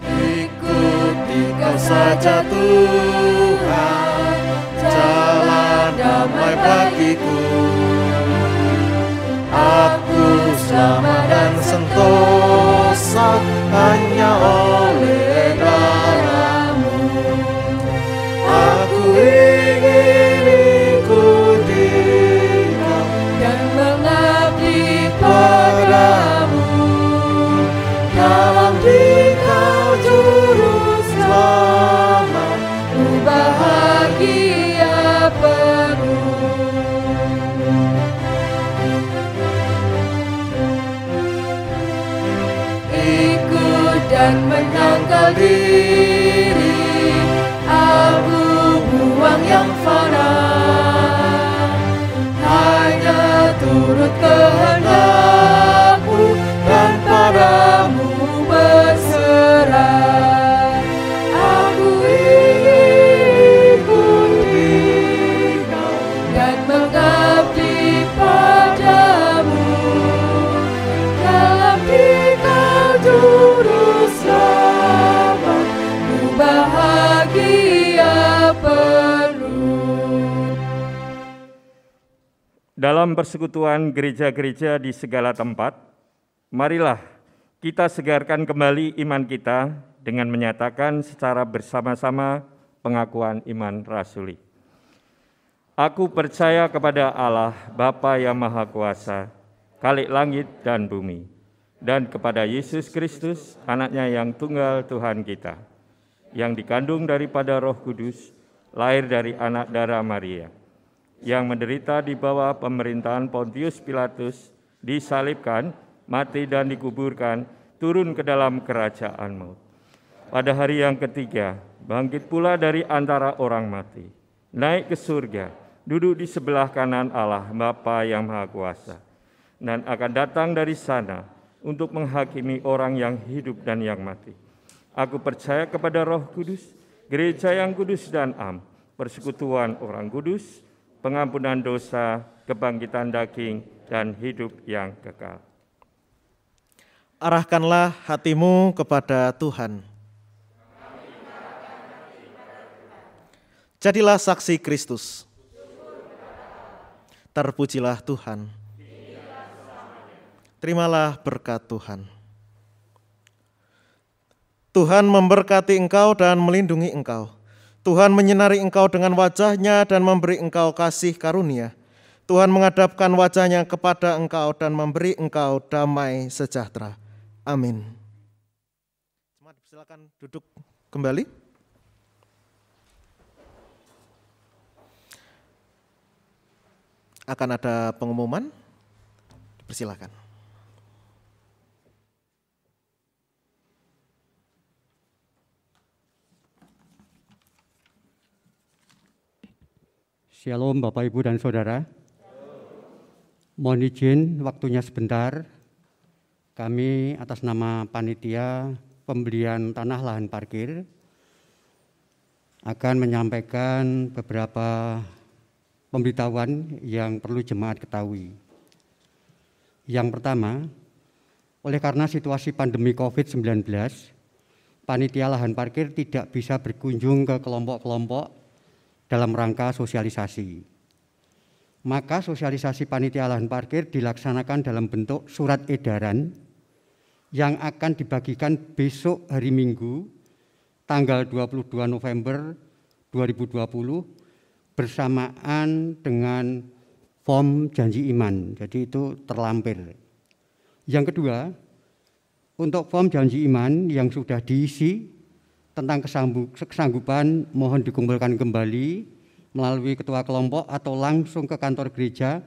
Ikuti Kau saja Tuhan, jalan damai bagiku. Aku selamat dan sentosa hanya oleh darah-Mu. Aku ingin ikuti Kau dan mengabdi padamu. Dalam Dikau juru selamat, ku bahagia penuh. Ikut dan menyangkal diri, aku buang yang fana, hanya turut kehendak-Mu dan padamu berserah. Aku ingin dalam persekutuan gereja-gereja di segala tempat, marilah kita segarkan kembali iman kita dengan menyatakan secara bersama-sama pengakuan iman rasuli. Aku percaya kepada Allah, Bapa yang Maha Kuasa, Khalik langit dan bumi, dan kepada Yesus Kristus, anaknya yang tunggal Tuhan kita, yang dikandung daripada Roh Kudus, lahir dari anak darah Maria, yang menderita di bawah pemerintahan Pontius Pilatus, disalibkan, mati dan dikuburkan, turun ke dalam kerajaan maut. Pada hari yang ketiga, bangkit pula dari antara orang mati, naik ke surga, duduk di sebelah kanan Allah Bapa yang Maha Kuasa, dan akan datang dari sana untuk menghakimi orang yang hidup dan yang mati. Aku percaya kepada Roh Kudus, gereja yang kudus dan am, persekutuan orang kudus, pengampunan dosa, kebangkitan daging, dan hidup yang kekal. Arahkanlah hatimu kepada Tuhan. Jadilah saksi Kristus. Terpujilah Tuhan. Terimalah berkat Tuhan. Tuhan memberkati engkau dan melindungi engkau. Tuhan menyinari engkau dengan wajah-Nya dan memberi engkau kasih karunia. Tuhan menghadapkan wajah-Nya kepada engkau dan memberi engkau damai sejahtera. Amin. Silakan duduk kembali. Akan ada pengumuman, persilakan. Shalom Bapak, Ibu, dan Saudara. Mohon izin waktunya sebentar. Kami atas nama Panitia Pembelian Tanah Lahan Parkir akan menyampaikan beberapa pemberitahuan yang perlu jemaat ketahui. Yang pertama, oleh karena situasi pandemi COVID-19, Panitia Lahan Parkir tidak bisa berkunjung ke kelompok-kelompok dalam rangka sosialisasi. Maka sosialisasi Panitia Lahan Parkir dilaksanakan dalam bentuk surat edaran yang akan dibagikan besok hari Minggu, tanggal 22 November 2020, bersamaan dengan form janji iman, jadi itu terlampir. Yang kedua, untuk form janji iman yang sudah diisi tentang kesanggupan mohon dikumpulkan kembali melalui ketua kelompok atau langsung ke kantor gereja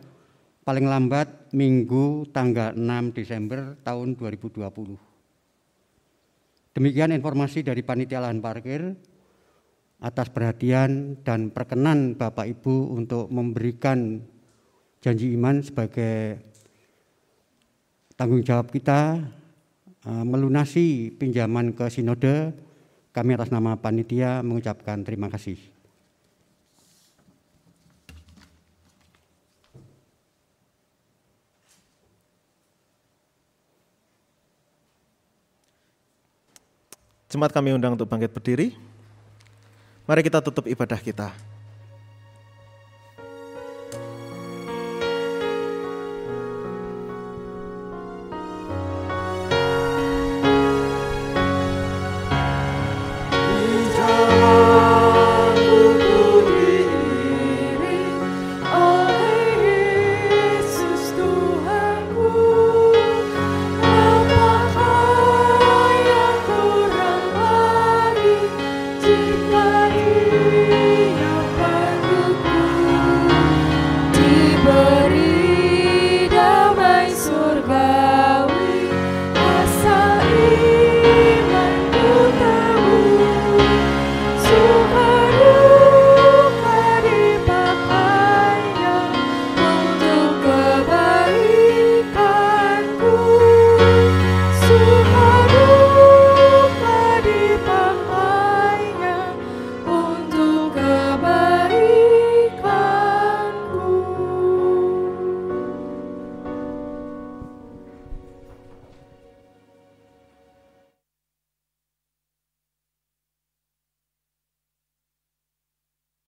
paling lambat Minggu tanggal 6 Desember tahun 2020. Demikian informasi dari Panitia Lahan Parkir. Atas perhatian dan perkenan Bapak Ibu untuk memberikan janji iman sebagai tanggung jawab kita melunasi pinjaman ke sinode, kami atas nama panitia mengucapkan terima kasih. Jemaat kami undang untuk bangkit berdiri. Mari kita tutup ibadah kita.